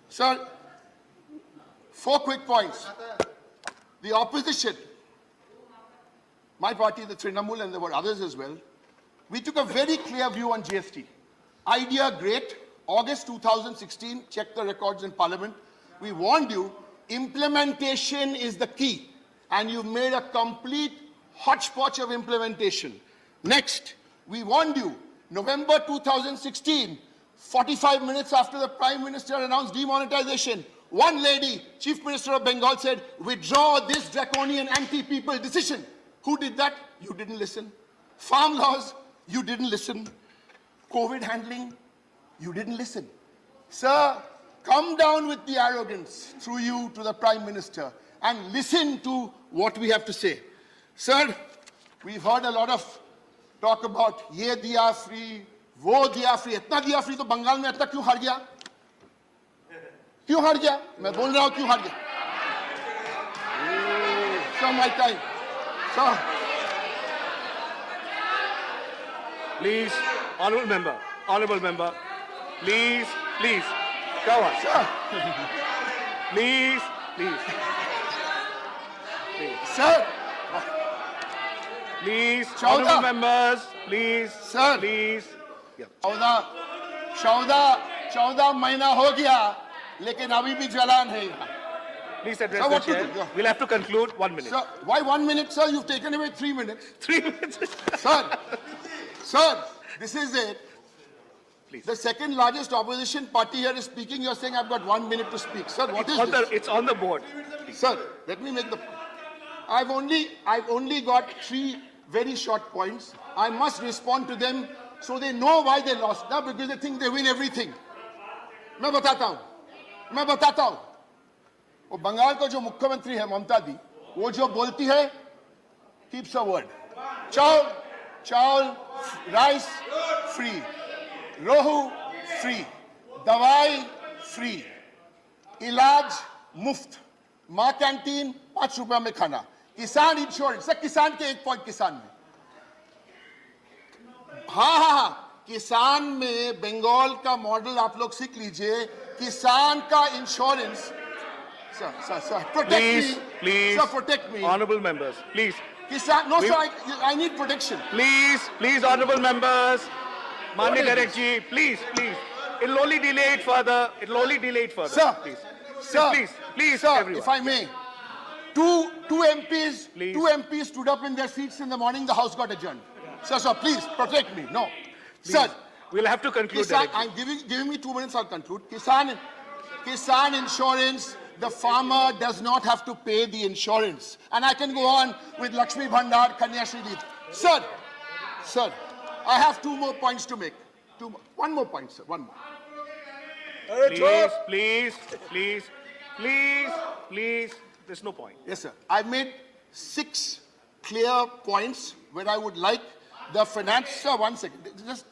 Sir, 4 quick points. The opposition, my party, the Trinamool, and there were others as well, we took a very clear view on GST. Idea great. August 2016, check the records in Parliament. We warned you, implementation is the key. And you've made a complete hodgepodge of implementation. Next, we warned you, November 2016, 45 minutes after the Prime Minister announced demonetization, one lady, Chief Minister of Bengal, said, withdraw this draconian anti-people decision. Who did that? You didn't listen. Farm laws, you didn't listen. COVID handling, you didn't listen. Sir, come down with the arrogance through you to the Prime Minister and listen to what we have to say. Sir, we've heard a lot of talk about ye diya free, wo diya free. Itna diya free to Bengal mein itna kyun har gaya? क्यों हार गया? मैं बोल रहा हूं क्यों हार गया? So my time. Sir. Please, honourable member, please, go on. Sir. Please. Sir. Please, Chowdhury. honourable members, please. Sir. Please. 14 महीना हो गया, लेकिन अभी भी जलान है यहाँ. Please address Sir, the what to chair. do? Yeah. We'll have to conclude 1 minute. Sir, why 1 minute, sir? You've taken away 3 minutes. 3 minutes. Sir, this is it. Please. The second largest opposition party here is speaking. You're saying I've got 1 minute to speak. Sir, what is this? It's on the board. Sir, let me make the... I've only got 3 very short points. I must respond to them so they know why they lost. Now because they think they win everything. मैं बताता हूँ वो बंगाल का जो मुख्यमंत्री है ममता दी वो जो बोलती है keeps her word. चावल राइस फ्री, रोहू फ्री, दवाई फ्री, इलाज मुफ्त, माँ कैंटीन 5 रुपए में खाना, किसान इंश्योरेंस। सर किसान के 1 पॉइंट किसान में, हाँ किसान में बंगाल का मॉडल आप लोग सीख लीजिए। किसान का insurance sir protect me Honorable members, please. Kisan, no sir, I need protection. Please, honorable members. Manya Director ji, please. It'll only delay it further. Sir, Please, sir, everyone. if I may, two MPs, Please. 2 MPs stood up in their seats in the morning. The house got adjourned. Sir, please protect me. No, sir. We'll have to conclude. Kisan, Director. I'm giving me 2 minutes. I'll conclude. Kisan insurance. The farmer does not have to pay the insurance, and I can go on with Lakshmi Bhandar, Kanyashri. Sir, I have 2 more points to make. 2 more. 1 more point, sir. 1 more. Please. There's no point. Yes, sir. I've made 6 clear points where I would like the finance. Sir, 1 second. Just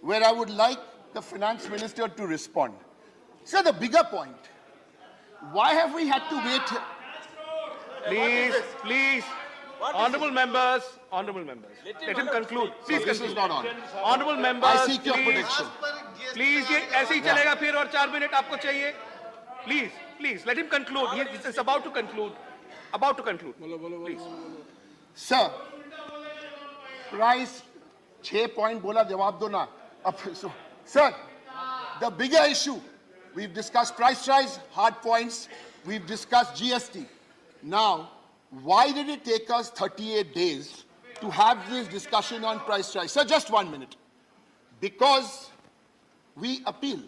where I would like the finance minister to respond. Sir, the bigger point. Why have we had to wait? Please. Honorable members. Let him conclude. Please This conclude. is not on. Honorable members. I seek your please. protection. Please, ये ऐसे ही चलेगा फिर और 4 minute आपको चाहिए. Please, let him conclude. He is about to conclude. Please. Sir, price 6 point बोला जवाब दो ना. Sir, the bigger issue. We've discussed price rise, hard points. We've discussed GST. Now, why did it take us 38 days to have this discussion on price rise? Sir, just 1 minute. Because we appeal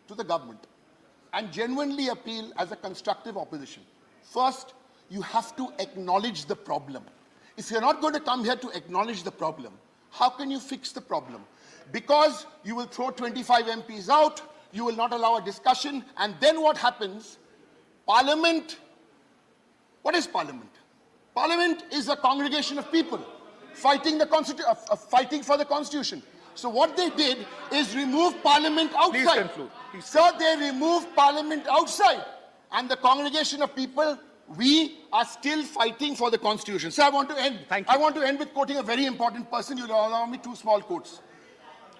to the government and genuinely appeal as a constructive opposition. First, you have to acknowledge the problem. If you're not going to come here to acknowledge the problem, how can you fix the problem? Because you will throw 25 MPs out, you will not allow a discussion, and then what happens? Parliament, what is Parliament? Parliament is a congregation of people fighting for the Constitution. So what they did is remove Parliament outside. Please conclude. Sir, they removed Parliament outside, and the congregation of people, we are still fighting for the Constitution. Sir, I want to end. Thank you. I want to end with quoting a very important person. You'll allow me 2 small quotes.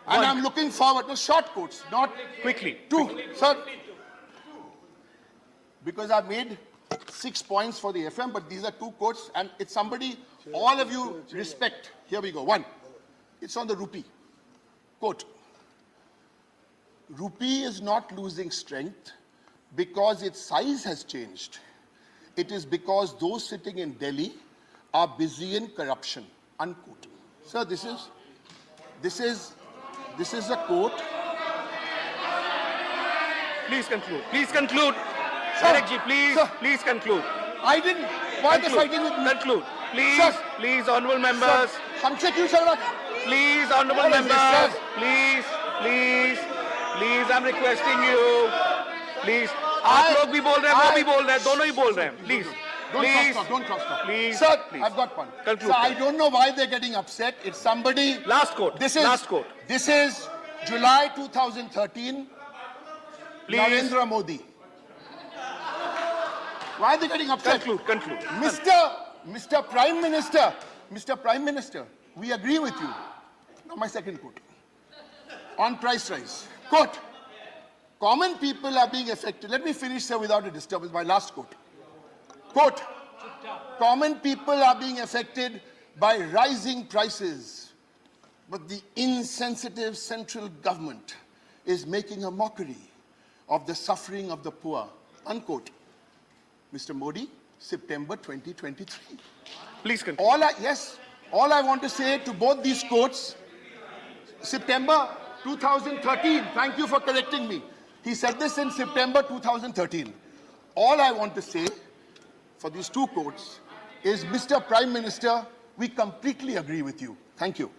And I'm looking forward to short quotes, not Quickly. 2. Sir, because I've made 6 points for the FM, but these are 2 quotes, and it's somebody all of you respect. Here we go. 1. It's on the rupee. Quote, rupee is not losing strength because its size has changed. It is because those sitting in Delhi are busy in corruption. Unquote. Sir, this is a quote. Please conclude. Sir, Director ji, sir. please conclude. I didn't. Why the fighting with me? Conclude. Sir. Please, honorable members. हमसे क्यों चल रहा? Please, honorable What is this, members. sir? Please, I'm requesting you. Please. आप लोग भी बोल रहे हैं, वो भी बोल रहे हैं, दोनों ही बोल रहे हैं. Please. Don't cross talk. Please. Sir, please. I've got one. Conclude. Sir, I don't know why they're getting upset. It's somebody. Last quote. Last quote. This is July 2013. Please. Narendra Modi. Why are they getting upset? Conclude. Mr. Prime Minister, we agree with you. Now my second quote. On price rise. Quote, common people are being affected. Let me finish, sir, without a disturbance. My last quote. Quote, common people are being affected by rising prices, but the insensitive central government is making a mockery of the suffering of the poor. Unquote. Mr. Modi, September 2023. Please conclude. All I want to say to both these quotes, September 2013, thank you for correcting me. He said this in September 2013. All I want to say for these 2 quotes is, Mr. Prime Minister, we completely agree with you. Thank you.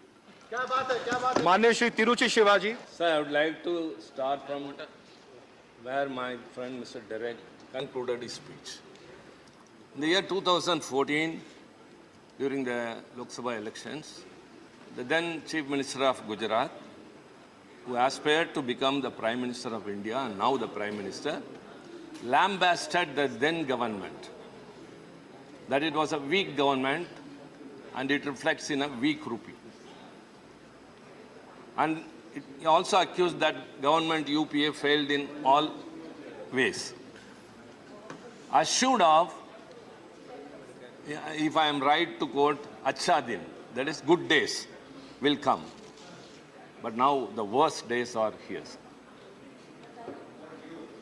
माननीय Shri Tiruchi Shivaji. Sir, I would like to start from where my friend Mr. Derek concluded his speech. In the year 2014, during the Lok Sabha elections, the then Chief Minister of Gujarat, who aspired to become the Prime Minister of India and now the Prime Minister, lambasted the then government, that it was a weak government and it reflects in a weak rupee. And he also accused that government UPA failed in all ways. Assured of, if I am right to quote, Acha Din, that is good days will come. But now the worst days are here.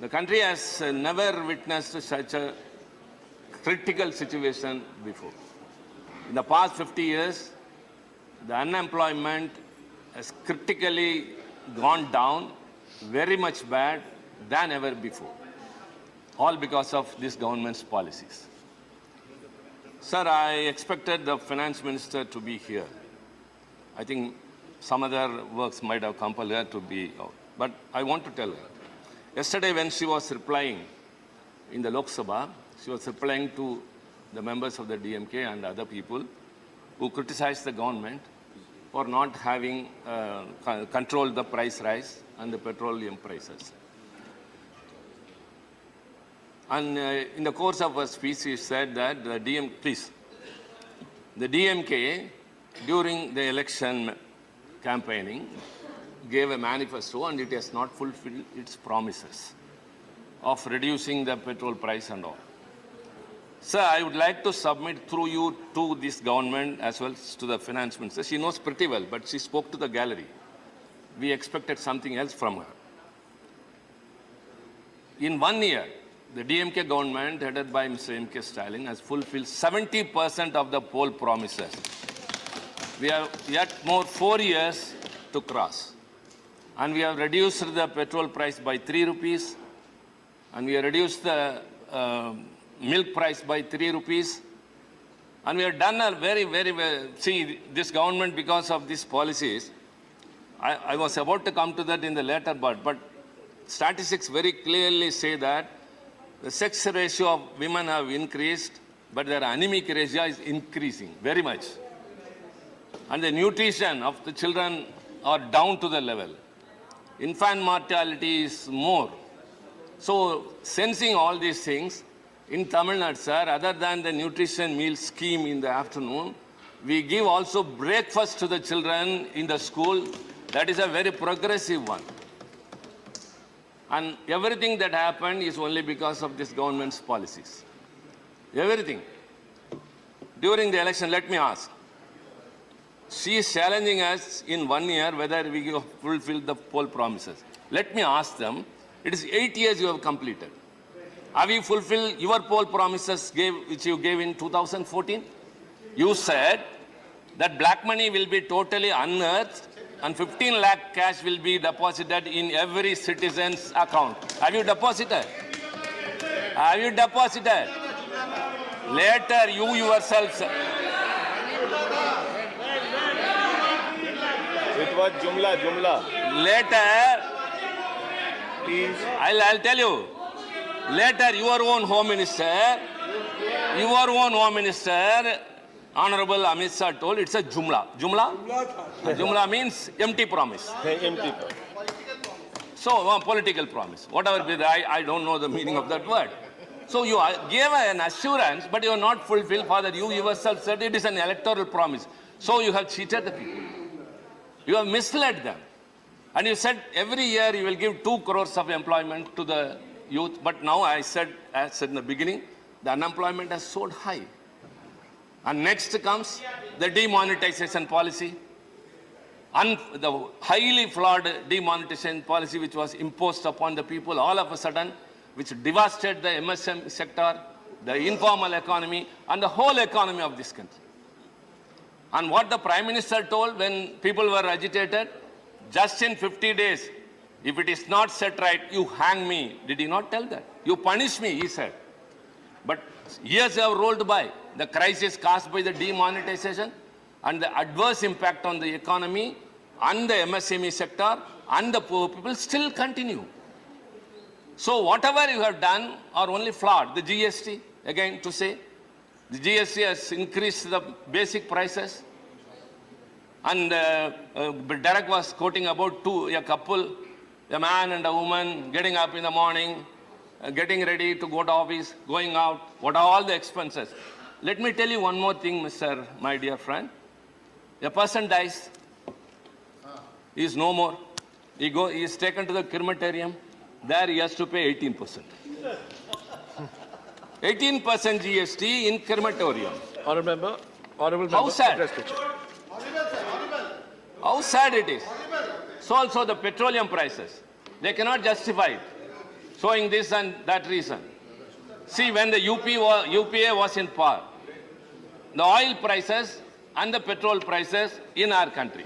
The country has never witnessed such a critical situation before. In the past 50 years, the unemployment has critically gone down, very much bad than ever before, all because of this government's policies. Sir, I expected the finance minister to be here. I think some other works might have compelled her to be out. But I want to tell her, yesterday when she was replying in the Lok Sabha, she was replying to the members of the DMK and other people who criticized the government for not having controlled the price rise and the petroleum prices. And in the course of her speech, she said that the DMK during the election campaigning gave a manifesto and it has not fulfilled its promises of reducing the petrol price and all. Sir, I would like to submit through you to this government as well as to the finance minister. She knows pretty well, but she spoke to the gallery. We expected something else from her. In 1 year, the DMK government, headed by Mr. M.K. Stalin, has fulfilled 70% of the poll promises. We have yet more 4 years to cross. And we have reduced the petrol price by 3 rupees. And we have reduced the milk price by 3 rupees. And we have done a very, very well. See, this government, because of these policies, I was about to come to that in the later part, but statistics very clearly say that the sex ratio of women have increased, but their anemic ratio is increasing very much. And the nutrition of the children are down to the level. Infant mortality is more. So, sensing all these things, in Tamil Nadu, sir, other than the nutrition meal scheme in the afternoon, we give also breakfast to the children in the school. That is a very progressive one. And everything that happened is only because of this government's policies. Everything. During the election, let me ask. She is challenging us in 1 year whether we fulfill the poll promises. Let me ask them, it is 8 years you have completed. Have you fulfilled your poll promises which you gave in 2014? You said that black money will be totally unearthed and 15 lakh cash will be deposited in every citizen's account. Have you deposited? Have you deposited? Later, you yourself... It was Jumla. Later, I'll tell you. Later, your own Home Minister, Honorable Amit Shah told it's a Jumla. Jumla means empty promise. Empty. So, political promise. Whatever be that, I don't know the meaning of that word. So, you gave an assurance, but you are not fulfilled. Father, you yourself said it is an electoral promise. So, you have cheated the people. You have misled them. And you said every year you will give 2 crores of employment to the youth. But now I said, as said in the beginning, the unemployment has soared high. And next comes the demonetization policy. And the highly flawed demonetization policy which was imposed upon the people all of a sudden, which devastated the MSM sector, the informal economy, and the whole economy of this country. And what the Prime Minister told when people were agitated, just in 50 days, if it is not set right, you hang me. Did he not tell that? You punish me, he said. But years have rolled by. The crisis caused by the demonetization and the adverse impact on the economy and the MSME sector and the poor people still continue. So whatever you have done are only flawed. The GST, again to say, the GST has increased the basic prices. And Derek was quoting about a couple, a man and a woman getting up in the morning, getting ready to go to office, going out, what are all the expenses. Let me tell you one more thing, my dear friend. A person dies, he is no more. He is taken to the crematorium. There he has to pay 18%. 18% GST in crematorium. Honorable member, How sad? address the chair. How sad it is. So also the petroleum prices. They cannot justify it, showing this and that reason. See, when the UPA was in power, the oil prices and the petrol prices in our country.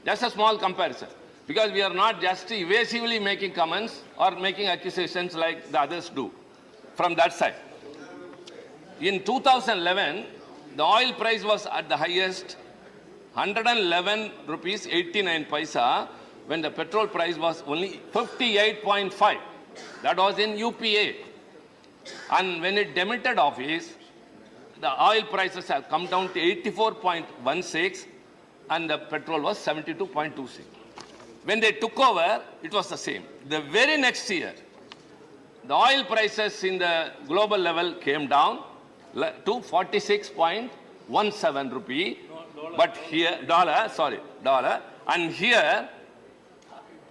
Just a small comparison. Because we are not just evasively making comments or making accusations like the others do from that side. In 2011, the oil price was at the highest, 111 rupees 89 paisa, when the petrol price was only 58.5. That was in UPA. And when it demitted office, the oil prices have come down to 84.16 and the petrol was 72.26. When they took over, it was the same. The very next year, the oil prices in the global level came down to 46.17 rupee. But here, dollar. And here,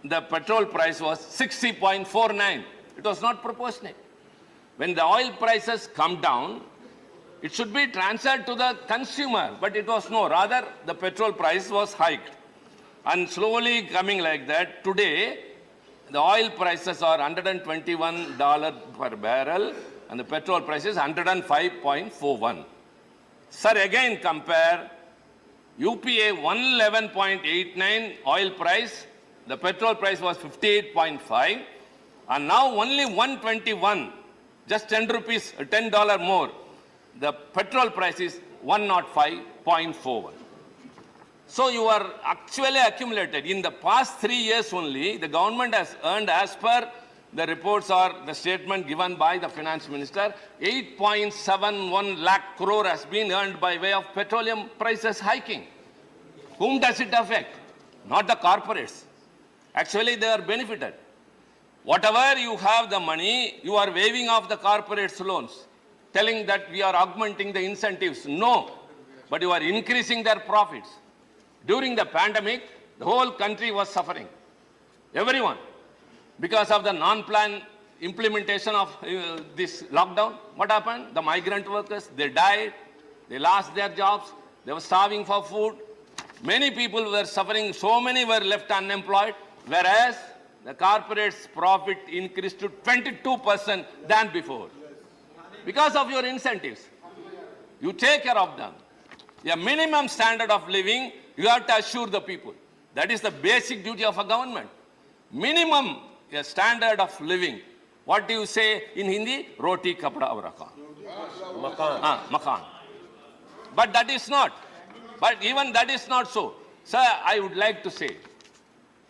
the petrol price was 60.49. It was not proportionate. When the oil prices come down, it should be transferred to the consumer, but it was no. Rather, the petrol price was hiked. And slowly coming like that, today, the oil prices are $121 per barrel, and the petrol price is 105.41. Sir, again compare UPA 111.89 oil price, the petrol price was 58.5, and now only 121, just 10 rupees, $10 more. The petrol price is 105.41. So you are actually accumulated. In the past 3 years only, the government has earned, as per the reports or the statement given by the finance minister, 8.71 lakh crore has been earned by way of petroleum prices hiking. Whom does it affect? Not the corporates. Actually, they are benefited. Whatever you have the money, you are waiving off the corporates' loans, telling that we are augmenting the incentives. No, but you are increasing their profits. During the pandemic, the whole country was suffering. Everyone. Because of the non-planned implementation of this lockdown, what happened? The migrant workers, they died, they lost their jobs, they were starving for food. Many people were suffering, so many were left unemployed, whereas the corporates' profit increased to 22% than before. Because of your incentives. You take care of them. A minimum standard of living, you have to assure the people. That is the basic duty of a government. Minimum a standard of living. What do you say in Hindi? Roti, kapda, aur makan. Makan. But that is not. But even that is not so. Sir, I would like to say,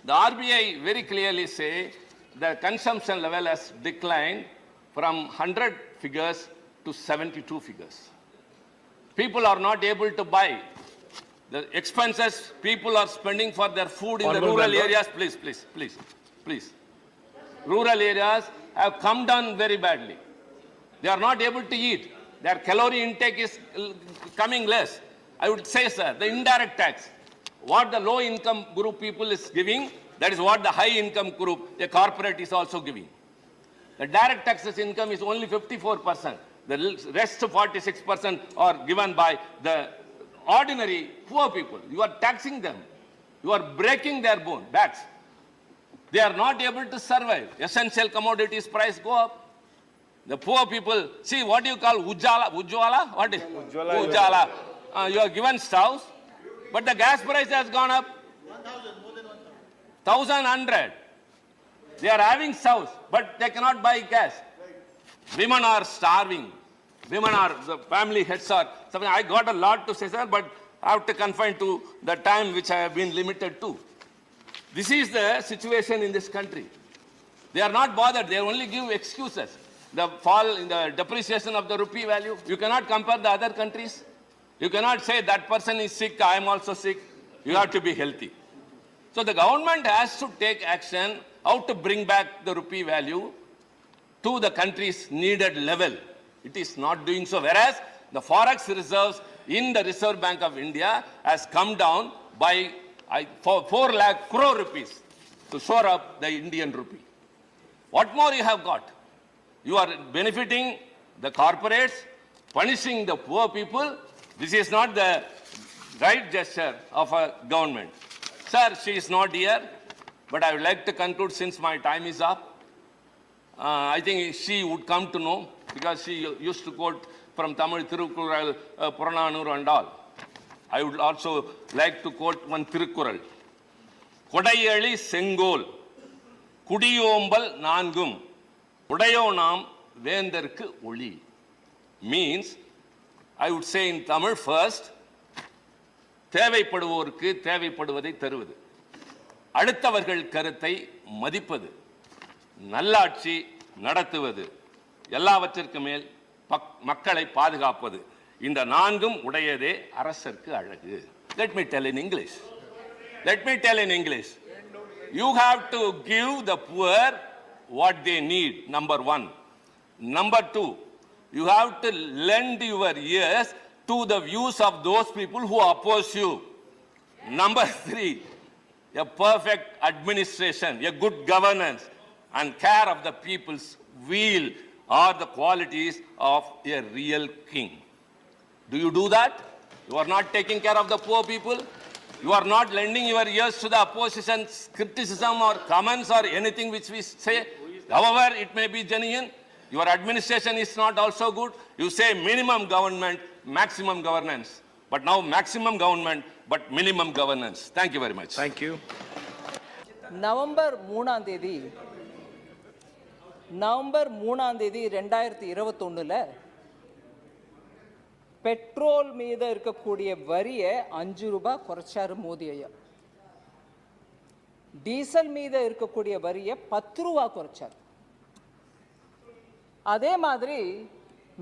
the RBI very clearly say the consumption level has declined from 100 figures to 72 figures. People are not able to buy. The expenses people are spending for their food in the rural areas, please. Rural areas have come down very badly. They are not able to eat. Their calorie intake is coming less. I would say, sir, the indirect tax, what the low income group people is giving, that is what the high income group, the corporate is also giving. The direct taxes income is only 54%. The rest 46% are given by the ordinary poor people. You are taxing them. You are breaking their backs. They are not able to survive. Essential commodities price go up. The poor people, see what do you call Ujjwala? What is Ujjwala? You are given stoves, but the gas price has gone up. 1,100. They are having stoves, but they cannot buy gas. Women are starving. women are, the family heads are something. I got a lot to say, sir, but I have to confine to the time which I have been limited to. This is the situation in this country. They are not bothered. They only give excuses. The fall in the depreciation of the rupee value. You cannot compare the other countries. You cannot say that person is sick, I am also sick. You have to be healthy. So the government has to take action how to bring back the rupee value to the country's needed level. It is not doing so. Whereas the forex reserves in the Reserve Bank of India has come down by 4 lakh crore rupees to shore up the Indian rupee. What more you have got? You are benefiting the corporates, punishing the poor people. This is not the right gesture of a government. Sir, she is not here, but I would like to conclude since my time is up. I think she would come to know because she used to quote from Tamil Tirukkural, Purananur and all. I would also like to quote one Tirukkural. Kodayali Sengol, Kudiyombal Nangum, Udayonam Vendarku Uli. Means, I would say in Tamil first, தேவைப்படுவோருக்கு தேவைப்படுவதை தருவது, அடுத்தவர்கள் கருத்தை மதிப்பது, நல்லாட்சி நடத்துவது, எல்லாவற்றிற்கு மேல் மக்களை பாதுகாப்பது, இந்த நான்கும் உடையதே அரசருக்கு அழகு. Let me tell in English. Let me tell in English. You have to give the poor what they need, number one. Number two, you have to lend your ears to the views of those people who oppose you. Number three, a perfect administration, a good governance, and care of the people's weal are the qualities of a real king. Do you do that? You are not taking care of the poor people. You are not lending your ears to the opposition's criticism or comments or anything which we say, however it may be genuine. Your administration is not also good. You say minimum government, maximum governance. But now maximum government, but minimum governance. Thank you very much. Thank you. November 3ஆம் தேதி 2021 petrol மீது இருக்கக்கூடிய வரியை 5 ரூபாய் குறைச்சாரு மோடி ஐயா. Diesel மீது இருக்கக்கூடிய வரியை 10 ரூபாய் குறைச்சார். அதே மாதிரி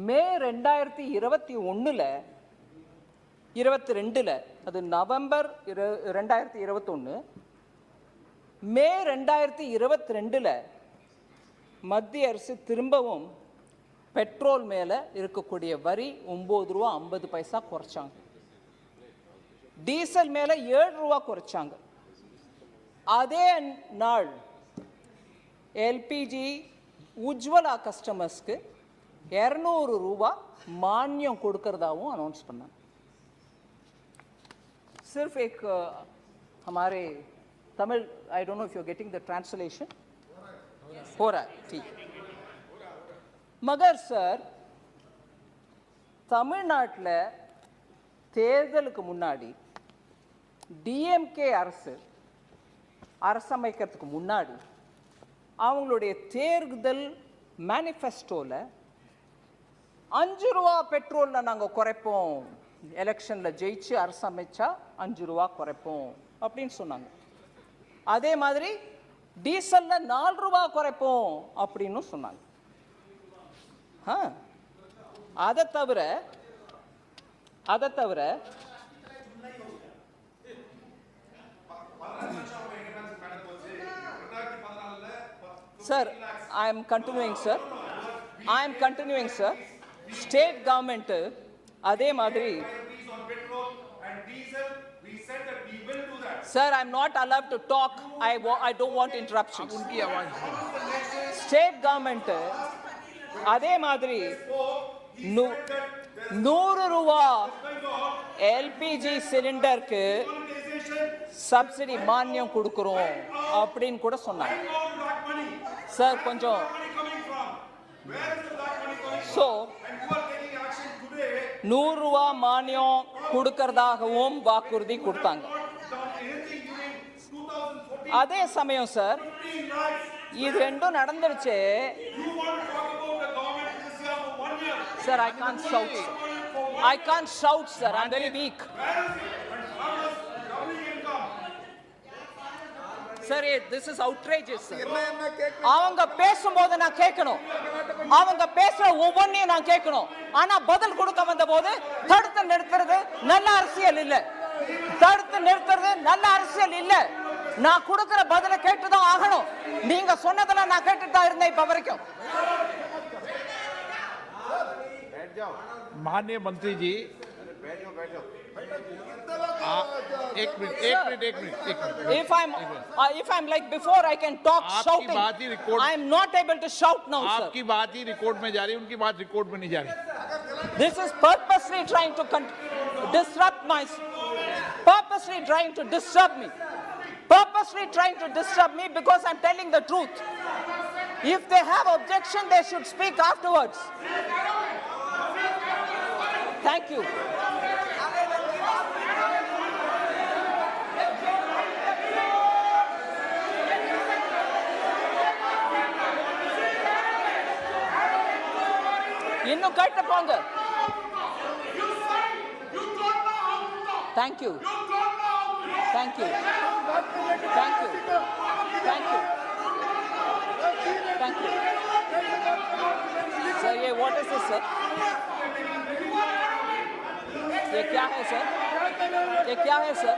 மே 2021 அது நவம்பர் 2021 மே 2022 மத்திய அரசு திரும்பவும் பெட்ரோல் மேல இருக்கக்கூடிய வரி 9 ரூபாய் 50 பைசா குறைச்சாங்க. டீசல் மேல 7 ரூபாய் குறைச்சாங்க. அதே நாள் எல்பிஜி உஜ்வலா கஸ்டமர்ஸ்க்கு 200 ரூபாய் மானியம் கொடுக்கறதாவும் அனௌன்ஸ் பண்ணாங்க. सिर्फ एक हमारे Tamil, I don't know if you are getting the translation, हो रहा है ठीक. मगर सर தமிழ்நாட்டில் தேர்தலுக்கு முன்னாடி டிஎம்கே அரசமைக்கிறதுக்கு முன்னாடி அவங்களுடைய தேர்தல் மேனிஃபெஸ்டோவில் 5 ரூபா பெட்ரோலில் நாங்கள் குறைப்போம், எலெக்ஷனில் ஜெயிச்சு அரசமைச்சா 5 ரூபா குறைப்போம் அப்படின்னு சொன்னாங்க. அதே மாதிரி டீசலில் 4 ரூபா குறைப்போம் அப்படின்னு சொன்னாங்க. அதை தவிர sir I am continuing sir. State government அதே மாதிரி Sir, I am not allowed to talk. I don't want interruptions. State government அதே மாதிரி 100 ரூபா எல்பிஜி சிலிண்டருக்கு சப்சிடி மானியம் கொடுக்கிறோம் அப்படின்னு கூட சொன்னாங்க. சார் கொஞ்சம் ஸோ 100 ரூபா மானியம் கொடுக்கறதாகவும் வாக்குறுதி கொடுத்தாங்க. அதே சமயம் சார் இது ரெண்டும் நடந்துருச்சு Sir, I can't shout. Sir. I can't shout, sir. I'm very weak. Sir, this is outrageous, sir. அவங்க பேசும்போது நான் கேட்கணும், அவங்க பேசுற ஒவ்வொன்றையும் நான் கேட்கணும். ஆனா பதில் கொடுக்க வந்தபோது தடுத்து நிறுத்துறது நல்ல அரசியல் இல்ல. தடுத்து நிறுத்துறது நல்ல அரசியல் இல்ல. நான் கொடுக்கிற பதிலை கேட்டுதான் ஆகணும். நீங்க சொன்னதெல்லாம் நான் கேட்டுட்டு தான் இருந்தேன் இப்ப வரைக்கும். माननीय मंत्री जी, एक minute. If I'm like before, I can talk shouting. I am not able to shout now, sir. आपकी बात ही रिकॉर्ड में जा रही है, उनकी बात रिकॉर्ड में नहीं जा रही। This is purposely trying to disrupt my. Purposely trying to disturb me. Purposely trying to disturb me because I'm telling the truth. If they have objection, they should speak afterwards. Thank you. இன்னும் கேட்ட போங்க. Thank you. Thank you. Thank you. Thank you. Thank you. Sir, ये what is this, sir? ये क्या है sir? ये क्या है सर?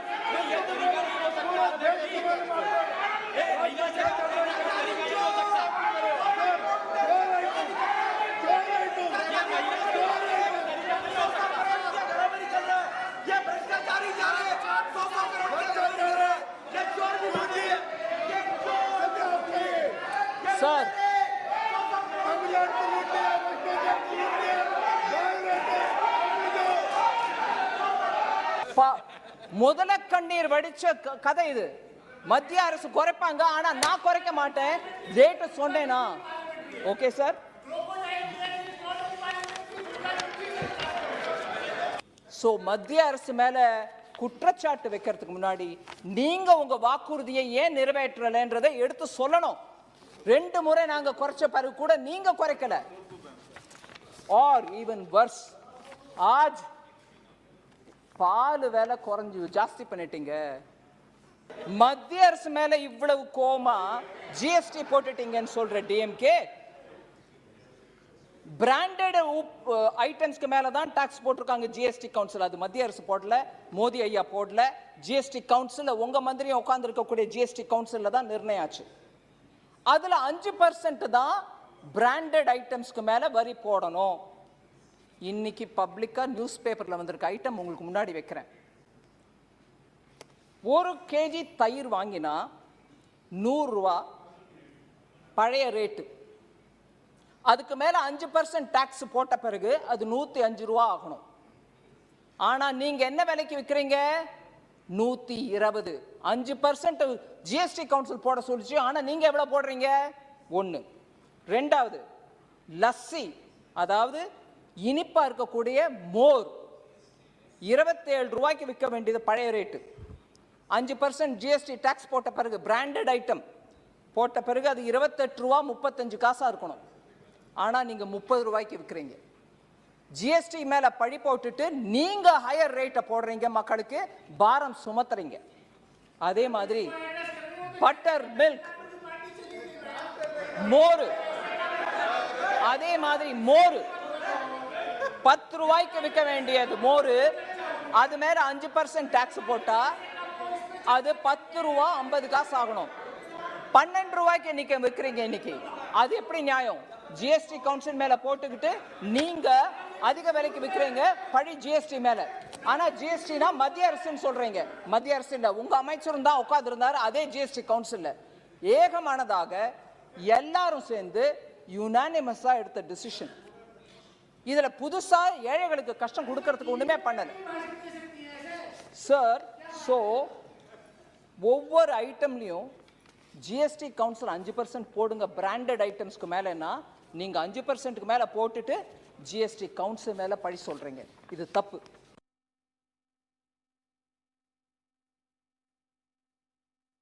सर முதல கண்ணீர் வடிச்ச கதை இது. மத்திய அரசு குறைப்பாங்க, ஆனா நான் குறைக்க மாட்டேன். ரேட் சொன்னேனா? Okay sir. சோ மத்திய அரசு மேல குற்றச்சாட்டு வைக்கிறதுக்கு முன்னாடி நீங்க உங்க வாக்குறுதியை ஏன் நிறைவேற்றலன்றதை எடுத்து சொல்லணும். 2 முறை நாங்க குறைச்ச பிறகு கூட நீங்க குறைக்கல. और even worse, आज பால் விலை குறைஞ்சு ஜாஸ்தி பண்ணிட்டீங்க. மத்திய அரசு மேல இவ்வளவு கோமா ஜிஎஸ்டி போட்டுட்டீங்கன்னு சொல்ற டிஎம்கே, பிராண்டட் ஐட்டம்ஸ்க்கு மேல தான் டாக்ஸ் போட்டிருக்காங்க ஜிஎஸ்டி கவுன்சில். அது மத்திய அரசு போடல, மோடி ஐயா போடல. ஜிஎஸ்டி கவுன்சில் உங்க மந்திரியும் உட்கார்ந்து இருக்கக்கூடிய ஜிஎஸ்டி கவுன்சில்ல தான் நிர்ணயம் ஆச்சு. அதுல 5% தான் பிராண்டட் ஐட்டம்ஸ்க்கு மேல வரி போடணும். இன்னைக்கு பப்ளிக்கா நியூஸ் பேப்பர்ல வந்திருக்க ஐட்டம் உங்களுக்கு முன்னாடி வைக்கிறேன். 1 கேஜி தயிர் வாங்கினா 100 ரூபா பழைய ரேட்டு. அதுக்கு மேல 5% டாக்ஸ் போட்ட பிறகு அது 105 ரூபா ஆகணும். ஆனா நீங்க என்ன விலைக்கு விற்கிறீங்க? 120. 5% ஜிஎஸ்டி கவுன்சில் போட சொல்லிச்சு, ஆனா நீங்க எவ்வளவு போடுறீங்க? 1. ரெண்டாவது, லஸ்ஸி, அதாவது இனிப்பா இருக்கக்கூடிய மோர் 27 ரூபாய்க்கு விற்க வேண்டியது பழைய ரேட்டு. 5% ஜிஎஸ்டி டாக்ஸ் போட்ட பிறகு பிராண்டட் ஐட்டம் போட்ட பிறகு அது 28 ரூபா 35 காசா இருக்கணும். ஆனா நீங்க 30 ரூபாய்க்கு விற்கிறீங்க. ஜிஎஸ்டி மேல பழி போட்டுட்டு நீங்க ஹையர் ரேட்டை போடுறீங்க, மக்களுக்கு பாரம் சுமத்துறீங்க. அதே மாதிரி பட்டர் மில்க், மோர், அதே மாதிரி மோர் 10 ரூபாய்க்கு விற்க வேண்டியது மோர், அது மேல 5% டாக்ஸ் போட்டா அது 10 ரூபா 50 காசு ஆகணும். 12 ரூபாய்க்கு இன்னைக்கு விற்கிறீங்க. இன்னைக்கு அது எப்படி நியாயம்? ஜிஎஸ்டி கவுன்சில் மேல போட்டுக்கிட்டு நீங்க அதிக விலைக்கு விற்கிறீங்க, பழி ஜிஎஸ்டி மேல. ஆனா ஜிஎஸ்டினா மத்திய அரசுன்னு சொல்றீங்க. மத்திய அரசு இல்ல, உங்க அமைச்சரும் தான் உட்கார்ந்து இருந்தாரு அதே ஜிஎஸ்டி கவுன்சில்ல. ஏகமானதாக எல்லாரும் சேர்ந்து யுனானிமஸா எடுத்த டிசிஷன். இதுல புதுசா ஏழைகளுக்கு கஷ்டம் கொடுக்கறதுக்கு ஒண்ணுமே பண்ணல சார். சோ ஒவ்வொரு ஐட்டம்லயும் ஜிஎஸ்டி கவுன்சில் 5% போடுங்க பிராண்டட் ஐட்டம்ஸ்க்கு மேலன்னா, நீங்க 5%க்கு மேல போட்டுட்டு ஜிஎஸ்டி கவுன்சில் மேல பழி சொல்றீங்க. இது தப்பு.